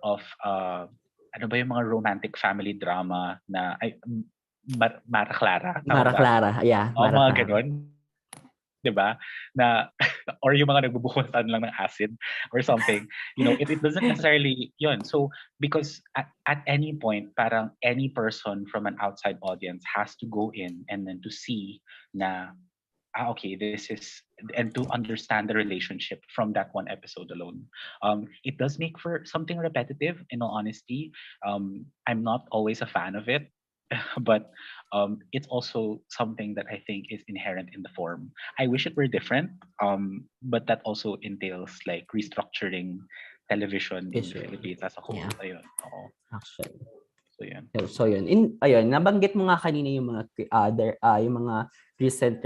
Speaker 13: of ano ba yung mga romantic family drama na Mara Clara.
Speaker 11: Mara Clara, yeah.
Speaker 13: Mga ganon. Diba? Na, or yung mga nagbubuhusan lang ng acid or something. It doesn't necessarily yun. So, because at any point, parang any person from an outside audience has to go in and then to see na, okay, this is, and to understand the relationship from that one episode alone. It does make for something repetitive, in all honesty. I'm not always a fan of it. But it's also something that I think is inherent in the form. I wish it were different, but that also entails like restructuring television in the Philippines as a whole. Ayun.
Speaker 11: Actually.
Speaker 13: So yun.
Speaker 11: Nabanggit mo nga kanina yung mga recent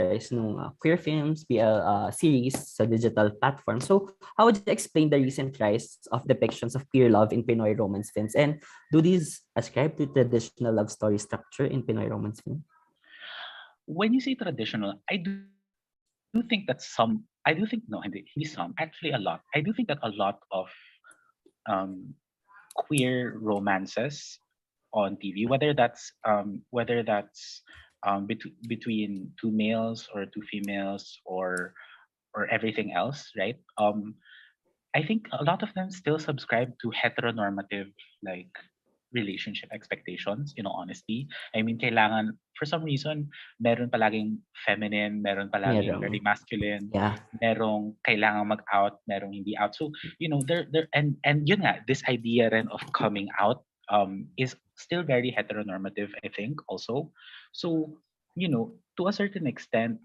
Speaker 11: queer films, BL series sa digital platform. So how would you explain the recent rise of depictions of queer love in Pinoy romance films? And do these ascribe to traditional love story structure in Pinoy romance film?
Speaker 13: When you say traditional, I do think that actually a lot. I do think that a lot of queer romances on TV, whether that's between two males or two females or everything else, right? I think a lot of them still subscribe to heteronormative like relationship expectations, in all honesty. I mean, kailangan, for some reason, meron palaging feminine, meron palaging very masculine, merong kailangan mag-out, merong hindi out. So, there and yun nga, this idea rin of coming out is still very heteronormative, I think, also. So, to a certain extent,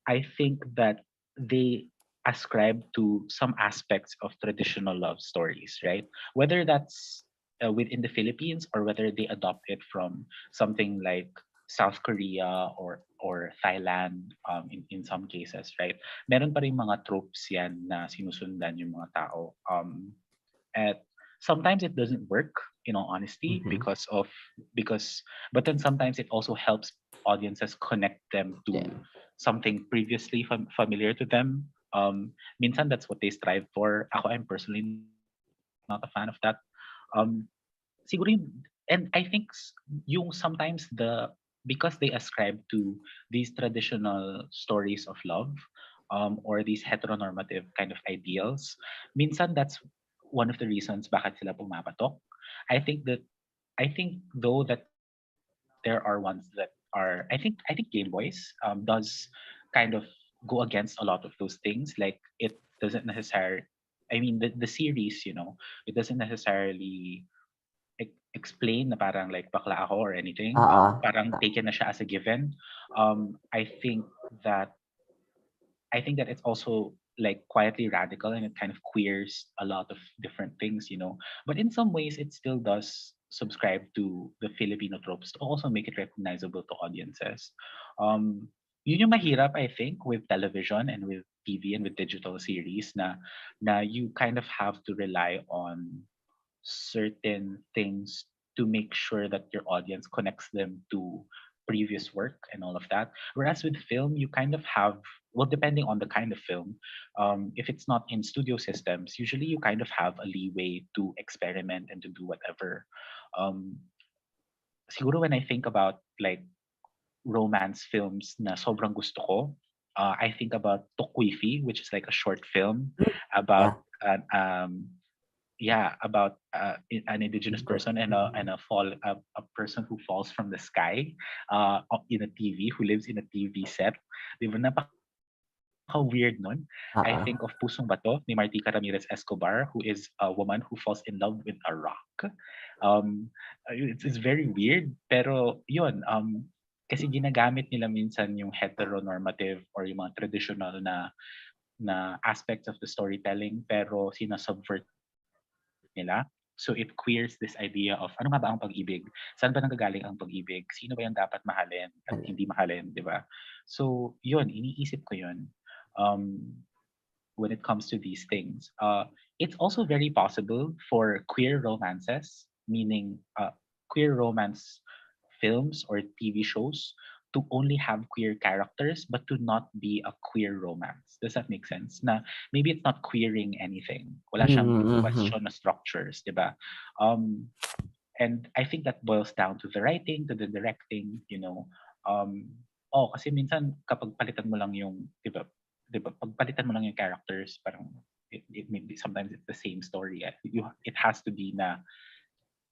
Speaker 13: I think that they ascribe to some aspects of traditional love stories, right? Whether that's within the Philippines or whether they adopt it from something like South Korea or Thailand in some cases, right? Meron pa rin mga tropes yan na sinusundan yung mga tao. At sometimes it doesn't work, in all honesty, but then sometimes it also helps audiences connect them to something previously familiar to them. Minsan that's what they strive for. I'm personally not a fan of that. Siguro and I think yung sometimes because they ascribe to these traditional stories of love, or these heteronormative kind of ideals, minsan that's one of the reasons bakit sila pumapatok. I think though that there are ones that are, I think Game Boys does kind of go against a lot of those things. Like it doesn't necessarily, I mean the series, it doesn't necessarily explain na parang like bakla ako or anything. Parang taken na siya as a given. I think that it's also like quietly radical, and it kind of queers a lot of different things, But in some ways, it still does subscribe to the Filipino tropes to also make it recognizable to audiences. Yun yung mahirap, I think, with television and with TV and with digital series na you kind of have to rely on certain things to make sure that your audience connects them to previous work and all of that. Whereas with film, you kind of have, well, depending on the kind of film, if it's not in studio systems, usually you kind of have a leeway to experiment and to do whatever. Siguro when I think about like romance films na sobrang gusto ko, I think about Tokwifi, which is like a short film about about an indigenous person and a person who falls from the sky in a TV, who lives in a TV set. Di ba, napaka-weird nun. I think of Pusong Bato ni Martica Ramirez Escobar, who is a woman who falls in love with a rock. It's very weird, pero yun, kasi ginagamit nila minsan yung heteronormative or yung mga traditional na aspects of the storytelling, pero sinasubvert nila. So it queers this idea of ano nga ba ang pag-ibig? Saan ba nanggagaling ang pag-ibig? Sino ba yung dapat mahalin at hindi mahalin, di ba? So yun, iniisip ko yun when it comes to these things. It's also very possible for queer romances, meaning queer romance films or TV shows, to only have queer characters but to not be a queer romance. Does that make sense? Na maybe it's not queering anything. Wala siyang question na structures, di ba? And I think that boils down to the writing, to the directing, kasi minsan kapag palitan mo lang yung, di ba, pag palitan mo lang yung characters, parang it maybe sometimes it's the same story. It has to be na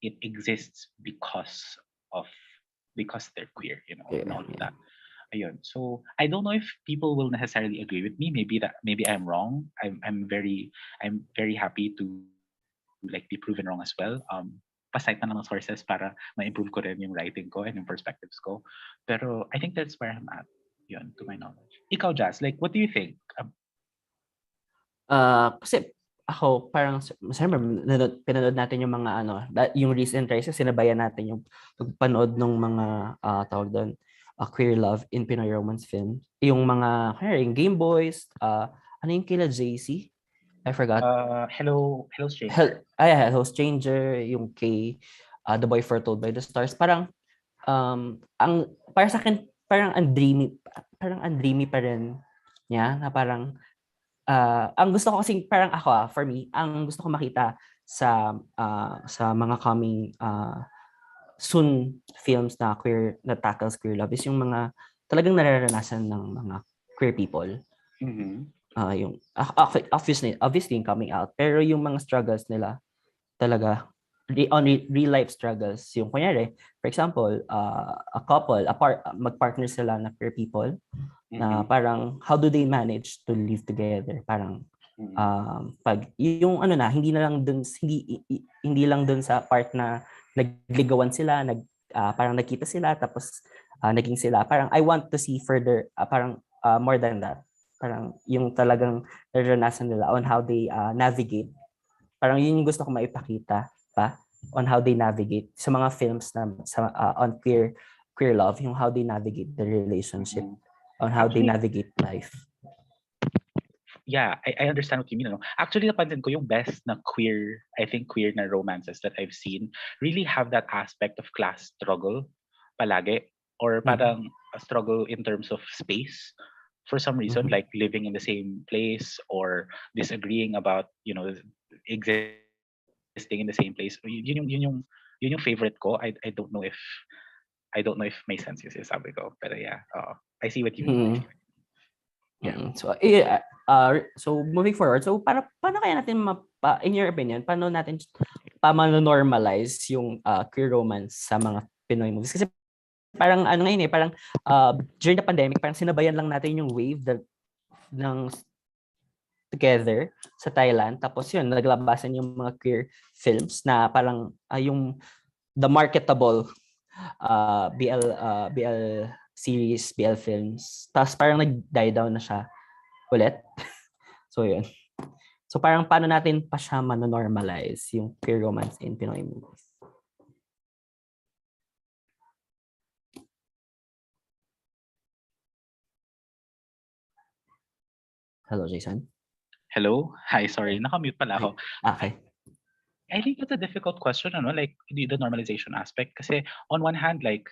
Speaker 13: it exists because they're queer, and all of that. Ayun. So I don't know if people will necessarily agree with me. Maybe I'm wrong. I'm very happy to like be proven wrong as well. Pasite na lang ng sources para ma-improve ko rin yung writing ko and yung perspectives ko. Pero I think that's where I'm at. Yun, to my knowledge. Ikaw, Jazz, like what do you think?
Speaker 11: Kasi ako parang siyempre pinanood natin yung mga yung recent races, sinabayan natin yung pagpanood ng mga tawag doon queer love in Pinoy romance film, yung mga yung Game Boys, ano yung kila JC, I forgot.
Speaker 13: Hello Stranger.
Speaker 11: Hello Stranger, yung kay The Boy Foretold by the Stars. Parang para sa akin parang ang dreamy pa rin niya, na parang ang gusto ko kasi parang ako for me, ang gusto ko makita sa mga coming soon films na queer, na tackles queer love, is yung mga talagang nararanasan ng mga queer people. Yung obviously yung coming out, pero yung mga struggles nila talaga real life struggles, yung kunyari for example a couple magpartner sila na queer people, na parang how do they manage to live together, parang pag yung hindi lang dun sa part na nagligawan sila, parang nakita sila tapos naging sila, parang I want to see further, parang more than that, parang yung talagang naranasan nila on how they navigate, parang yun yung gusto ko maipakita pa on how they navigate sa mga films na on queer love, yung how they navigate the relationship, on how they navigate life.
Speaker 13: Yeah, I understand what you mean. Actually, napansin ko yung best na queer na romances that I've seen really have that aspect of class struggle palagi, or parang a struggle in terms of space for some reason, like living in the same place or disagreeing about, existing in the same place. Yun yung favorite ko. I don't know if may sense yung sinasabi ko, pero yeah, I see what you mean.
Speaker 11: Yeah. So moving forward, so paano kaya natin in your opinion, paano natin normalize yung queer romance sa mga Pinoy movies? Kasi parang ngayon parang during the pandemic, parang sinabayan lang natin yung wave ng together sa Thailand. Tapos yun, naglabasan yung mga queer films na parang yung the marketable BL series, BL films. Tapos parang nag-die down na siya ulit. So yun. So parang paano natin pa siya mano-normalize yung queer romance in Pinoy movies? Hello, Jason.
Speaker 13: Hello? Hi, sorry. Nakamute pala ako.
Speaker 11: Okay.
Speaker 13: I think that's a difficult question, like the normalization aspect. Kasi on one hand, like,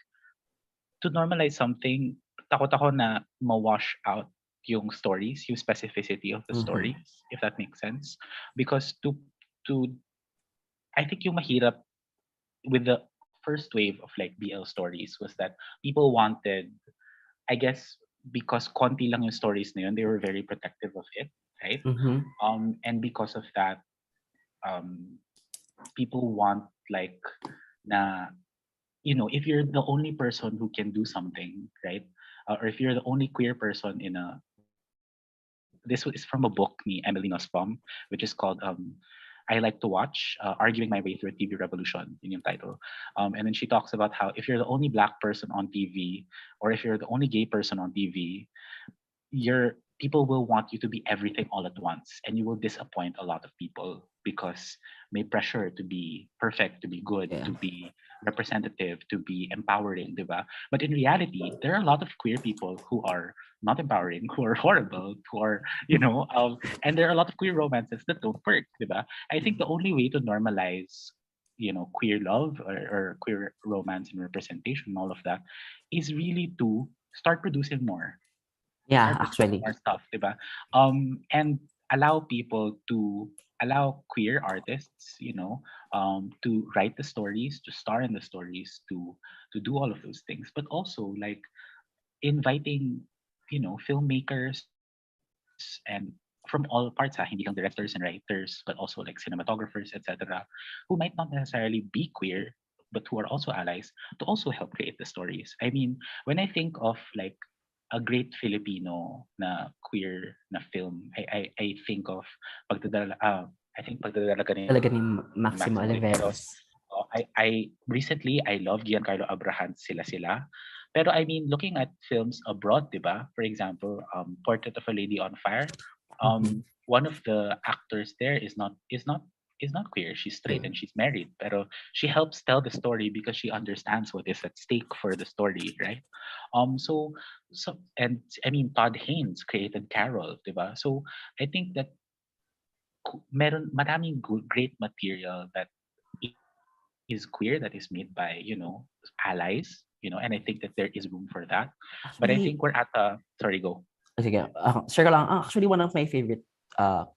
Speaker 13: to normalize something, takot ako na ma-wash out yung stories, yung specificity of the stories, if that makes sense. Because to I think yung mahirap with the first wave of like BL stories was that people wanted, I guess, because konti lang yung stories na yun, they were very protective of it, right? And because of that, people want like na, if you're the only person who can do something, right? Or if you're the only queer person this is from a book ni Emily Nussbaum, which is called I Like to Watch, Arguing My Way Through a TV Revolution, in yung title. And then she talks about how if you're the only Black person on TV, or if you're the only gay person on TV, people will want you to be everything all at once, and you will disappoint a lot of people because may pressure to be perfect, to be good, to be representative, to be empowering, diba? But in reality, there are a lot of queer people who are not empowering, who are horrible, who are, and there are a lot of queer romances that don't work, diba? I think the only way to normalize, queer love or queer romance and representation and all of that is really to start producing more.
Speaker 11: Yeah, actually.
Speaker 13: More stuff, diba? And allow queer artists, to write the stories, to star in the stories, to do all of those things, but also like inviting, filmmakers and from all parts, hindi lang directors and writers, but also like cinematographers, etc., who might not necessarily be queer, but who are also allies, to also help create the stories. I mean, when I think of like a great Filipino na queer na film, I think of Pagdadala
Speaker 11: Talaga ni Maximo Oliveros.
Speaker 13: I recently I love Giancarlo Abraham sila. Pero I mean, looking at films abroad, diba? For example, Portrait of a Lady on Fire. One of the actors there is not queer. She's straight and she's married. Pero she helps tell the story because she understands what is at stake for the story, right? So and I mean, Todd Haynes created Carol, diba? So I think that maraming great material that is queer, that is made by allies, and I think that there is room for that. But I think we're at sorry, go.
Speaker 11: Sige, share ko lang. Actually, one of my favorite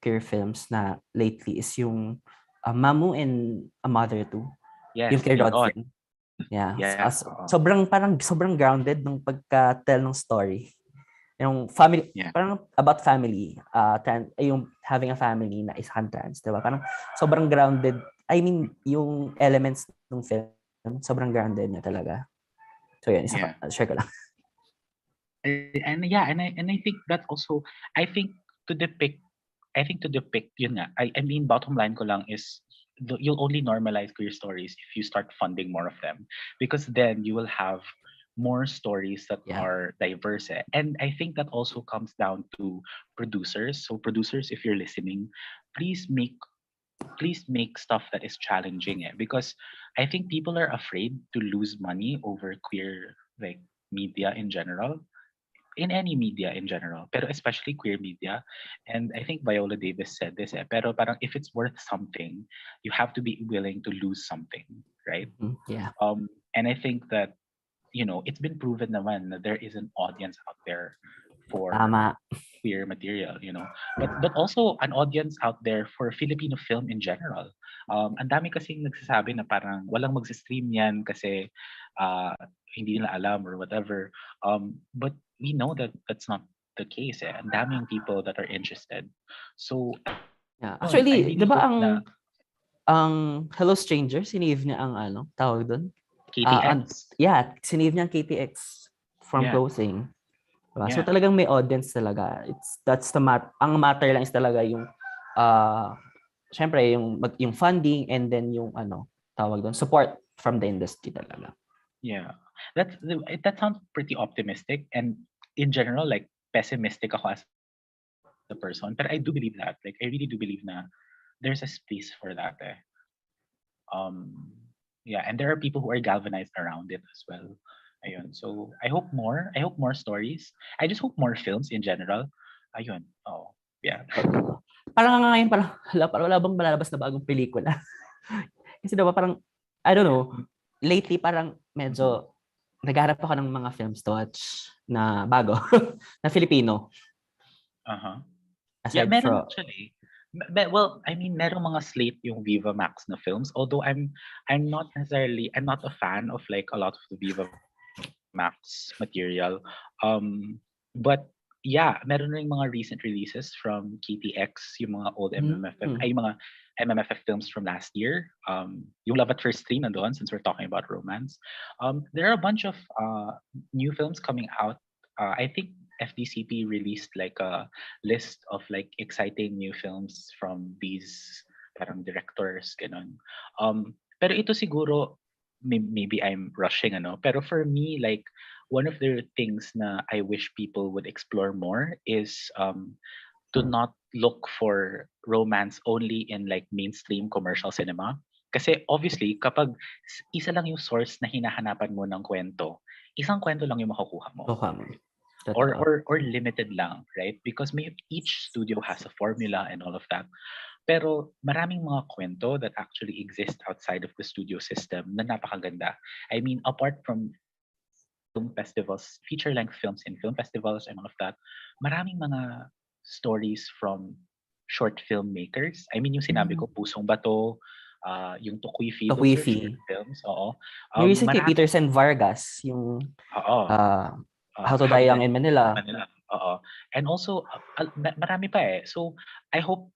Speaker 11: queer films na lately is yung Mamu and A Mother Too.
Speaker 13: Yes,
Speaker 11: yung kay Rodson. Yeah. Sobrang grounded ng pagka-tell ng story. Yung family, parang about family, yung having a family na isang trans, diba? Parang sobrang grounded. I mean, yung elements ng film, sobrang grounded niya talaga. So yun, share ko lang.
Speaker 13: And I think that also, I think to depict yun nga. I mean, bottom line ko lang is you'll only normalize queer stories if you start funding more of them, because then you will have more stories that are diverse. And I think that also comes down to producers. So producers, if you're listening, please make stuff that is challenging, because I think people are afraid to lose money over queer like media in general, in any media in general, pero especially queer media. And I think Viola Davis said this, pero parang if it's worth something, you have to be willing to lose something, right? And I think that it's been proven naman that there is an audience out there for queer material, but also an audience out there for Filipino film in general. Ang dami kasing nagsasabi na parang walang mag-stream yan kasi hindi nila alam or whatever. But we know that that's not the case. Ang daming people that are interested. So
Speaker 11: actually, di ba ang Hello Stranger, sinave niya ang tawag doon?
Speaker 13: KTX.
Speaker 11: Sinave niya ang KTX from closing. Diba? So
Speaker 13: Yeah.
Speaker 11: talagang may audience talaga. Ang matter lang is talaga yung syempre yung funding and then yung tawag doon, support from the industry talaga.
Speaker 13: Yeah. That sounds pretty optimistic, and in general, like, pessimistic ako as a person. But I do believe that. Like, I really do believe na there's a space for that. Um, yeah, and there are people who are galvanized around it as well. Ayun. So I hope more. I hope more stories. I just hope more films in general. Ayun. Oh, yeah.
Speaker 11: Parang ngayon wala bang malalabas na bagong pelikula? Kasi diba parang, I don't know, lately parang medyo naghahanap ako ng mga films to watch na bago, na Filipino.
Speaker 13: Uh-huh. Yeah,
Speaker 11: Aside
Speaker 13: meron
Speaker 11: from,
Speaker 13: actually. Well, I mean, merong mga slate yung Viva Max na films. Although I'm not a fan of like a lot of the Viva Max material. But yeah, meron ring mga recent releases from KTX, yung mga old mga MMFF films from last year. Yung Love at First Stream nandoon, since we're talking about romance. There are a bunch of new films coming out. I think FDCP released like a list of like exciting new films from these parang directors, ganun. Pero ito siguro, maybe I'm rushing, pero for me, like, one of the things na I wish people would explore more is to not look for romance only in like mainstream commercial cinema. Kasi obviously, kapag isa lang yung source na hinahanapan mo ng kwento, isang kwento lang yung makukuha mo. Or limited lang, right? Because each studio has a formula and all of that. Pero maraming mga kwento that actually exist outside of the studio system na napakaganda. I mean, apart from film festivals, feature-length films in film festivals and all of that, maraming mga stories from short filmmakers. I mean, yung sinabi ko, Pusong Bato, yung Tukwifi, those are short films. Oo.
Speaker 11: Recently, Peterson Vargas, yung How to Die Young in Manila.
Speaker 13: Oo. And also, marami pa eh. So, I hope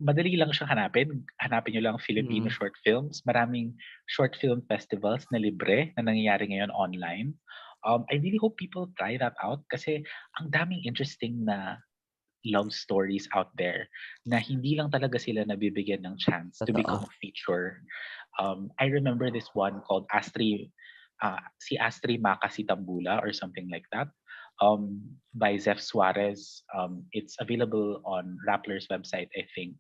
Speaker 13: madali lang siyang hanapin. Hanapin nyo lang Filipino short films. Maraming short film festivals na libre na nangyayari ngayon online. I really hope people try that out kasi ang daming interesting na love stories out there na hindi lang talaga sila nabibigyan ng chance to become a feature. I remember this one called si Astri Maka si Tambula or something like that, by Zef Suarez. It's available on Rappler's website, I think,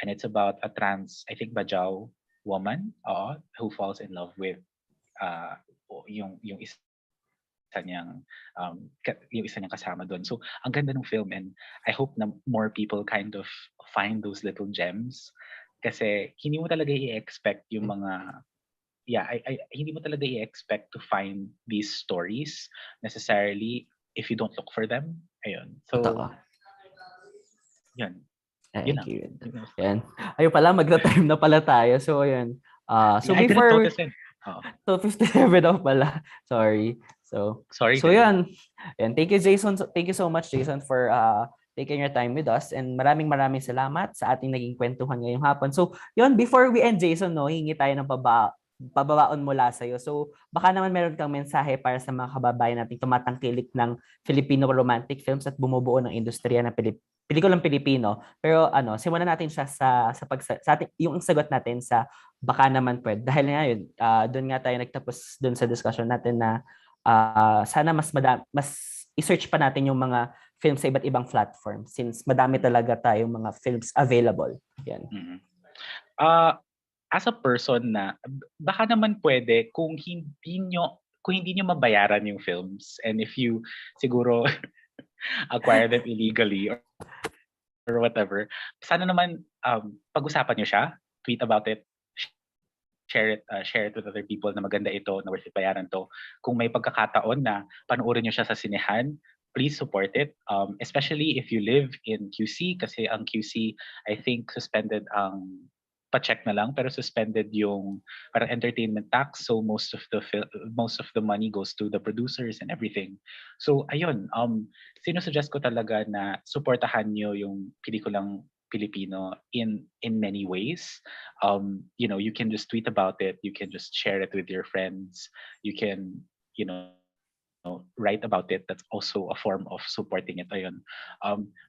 Speaker 13: and it's about a trans, I think, Bajau woman who falls in love with yung isa niyang kasama doon. So ang ganda ng film, and I hope na more people kind of find those little gems kasi hindi mo talaga i-expect yung mga hindi mo talaga i-expect to find these stories necessarily if you don't look for them. Ayun. So, yun. Yun lang.
Speaker 11: Yan. Ayun pala, magta-time na pala tayo. So, ayun. So, before... 2:57 daw pala. Sorry. So, yun. Thank you, Jason. Thank you so much, Jason, for taking your time with us. And maraming salamat sa ating naging kwentuhan ngayong hapon. So, yun, before we end, Jason, hingi tayo ng pababaon mula sa'yo. So, baka naman meron kang mensahe para sa mga kababayan nating tumatangkilik ng Filipino romantic films at bumubuo ng industriya ng pelikulang Pilipino. Pero simulan natin siya sa yung sagot natin sa baka naman pwede. Dahil ngayon, doon nga tayo nagtapos doon sa discussion natin na sana mas i-search pa natin yung mga films sa iba't ibang platform since madami talaga tayong mga films available. Yan.
Speaker 13: As a person na baka naman pwede kung hindi nyo mabayaran yung films, and if you siguro acquire them illegally or whatever, sana naman pag-usapan nyo siya, tweet about it, share it with other people na maganda ito, na worth it bayaran to. Kung may pagkakataon na panoorin nyo siya sa sinehan, please support it, especially if you live in QC kasi ang QC I think suspended ang pa-check na lang, pero suspended yung parang entertainment tax, so most of the money goes to the producers and everything. So ayun, sinusuggest ko talaga na suportahan nyo yung pelikulang Filipino in many ways. You can just tweet about it, you can just share it with your friends, you can write about it, that's also a form of supporting it. Ayun.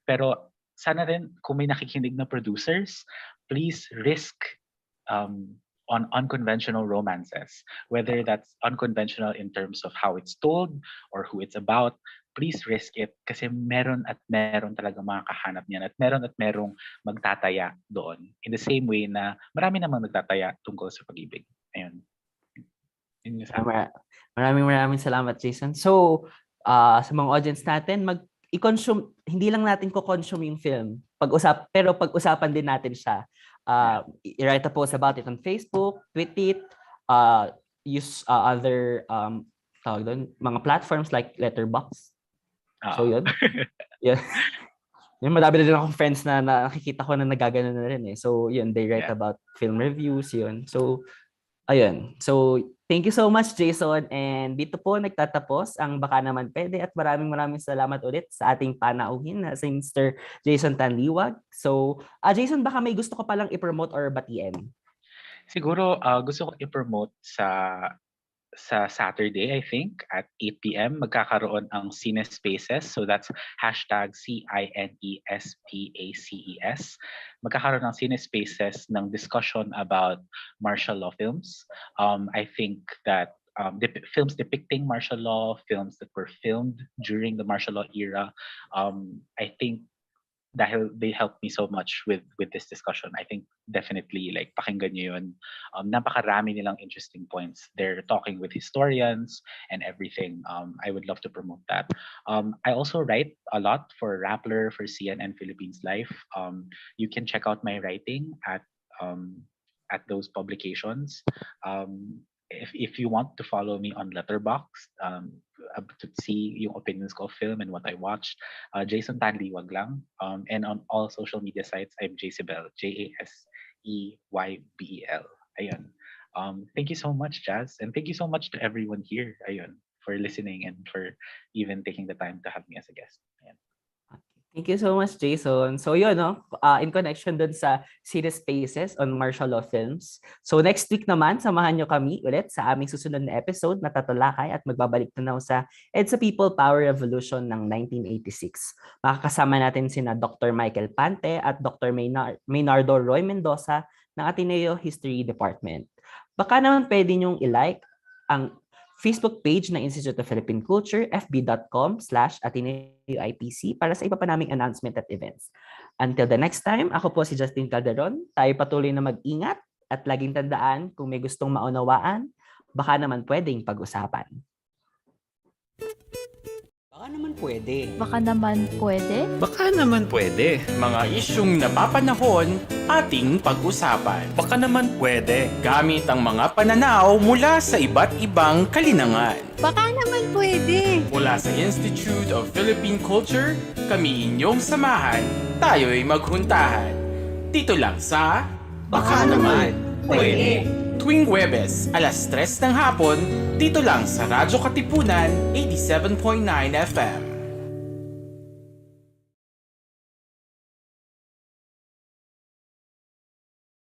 Speaker 13: Pero sana rin kung may nakikinig na producers, please risk on unconventional romances, whether that's unconventional in terms of how it's told or who it's about. Please risk it kasi meron at meron talaga makakahanap niyan at merong magtataya doon. In the same way na marami namang nagtataya tungkol sa pag-ibig. Ayun. Yun yung sabi.
Speaker 11: Maraming salamat, Jason. So, sa mga audience natin, i-consume, hindi lang natin ko-consume yung film, pero pag-usapan din natin siya. I-write a post about it on Facebook, tweet it, use other tawag doon, mga platforms like Letterboxd. So yun. Yeah. Yung madami na din akong friends na nakikita ko na nagagano na rin eh. So yun, they write about film reviews, yun. So ayun. So thank you so much, Jason. And dito po nagtatapos ang Baka Naman Pwede at maraming salamat ulit sa ating panauhin na si Mr. Jason Liwag. So Jason, baka may gusto ko palang i-promote or batiin?
Speaker 13: Siguro gusto ko i-promote sa Saturday, I think, at 8 p.m. magkakaroon ang Cine Spaces. So that's #CINESPACES. Magkakaroon ng Cine Spaces ng discussion about martial law films. I think that films depicting martial law, films that were filmed during the martial law era, I think dahil they helped me so much with this discussion. I think definitely like pakinggan nyo yun. Napakarami nilang interesting points. They're talking with historians and everything. I would love to promote that. I also write a lot for Rappler, for CNN Philippines Life. You can check out my writing at those publications. If you want to follow me on Letterboxd, to see yung opinions ko of film and what I watched, Jason Liwag lang. And on all social media sites, I'm Jezebel, JASEYBEL. Ayun. Thank you so much, Jazz, and thank you so much to everyone here, ayun, for listening and for even taking the time to have me as a guest. Ayun.
Speaker 11: Thank you so much, Jason. So yun, no? In connection dun sa Cine Spaces on martial law films. So next week naman, samahan nyo kami ulit sa aming susunod na episode na tatalakay at magbabalik tanaw sa EDSA People Power Revolution ng 1986. Makakasama natin sina Dr. Michael Pante at Dr. Maynardo Roy Mendoza ng Ateneo History Department. Baka naman pwede nyong i-like ang Facebook page ng Institute of Philippine Culture, fb.com/AteneoIPC para sa iba pa naming announcement at events. Until the next time, ako po si Jaztine Calderon. Tayo patuloy na mag-ingat at laging tandaan kung may gustong maunawaan, baka naman pwedeng pag-usapan.
Speaker 6: Baka naman pwede.
Speaker 10: Baka naman pwede.
Speaker 7: Baka naman pwede. Mga isyung napapanahon, ating pag-usapan. Baka naman pwede. Gamit ang mga pananaw mula sa iba't ibang kalinangan.
Speaker 10: Baka naman pwede.
Speaker 7: Mula sa Institute of Philippine Culture, kami inyong samahan. Tayo'y maghuntahan. Dito lang sa
Speaker 6: Baka naman pwede.
Speaker 7: Tuwing Huwebes, alas 3 ng hapon, dito lang sa Radyo Katipunan 87.9 FM.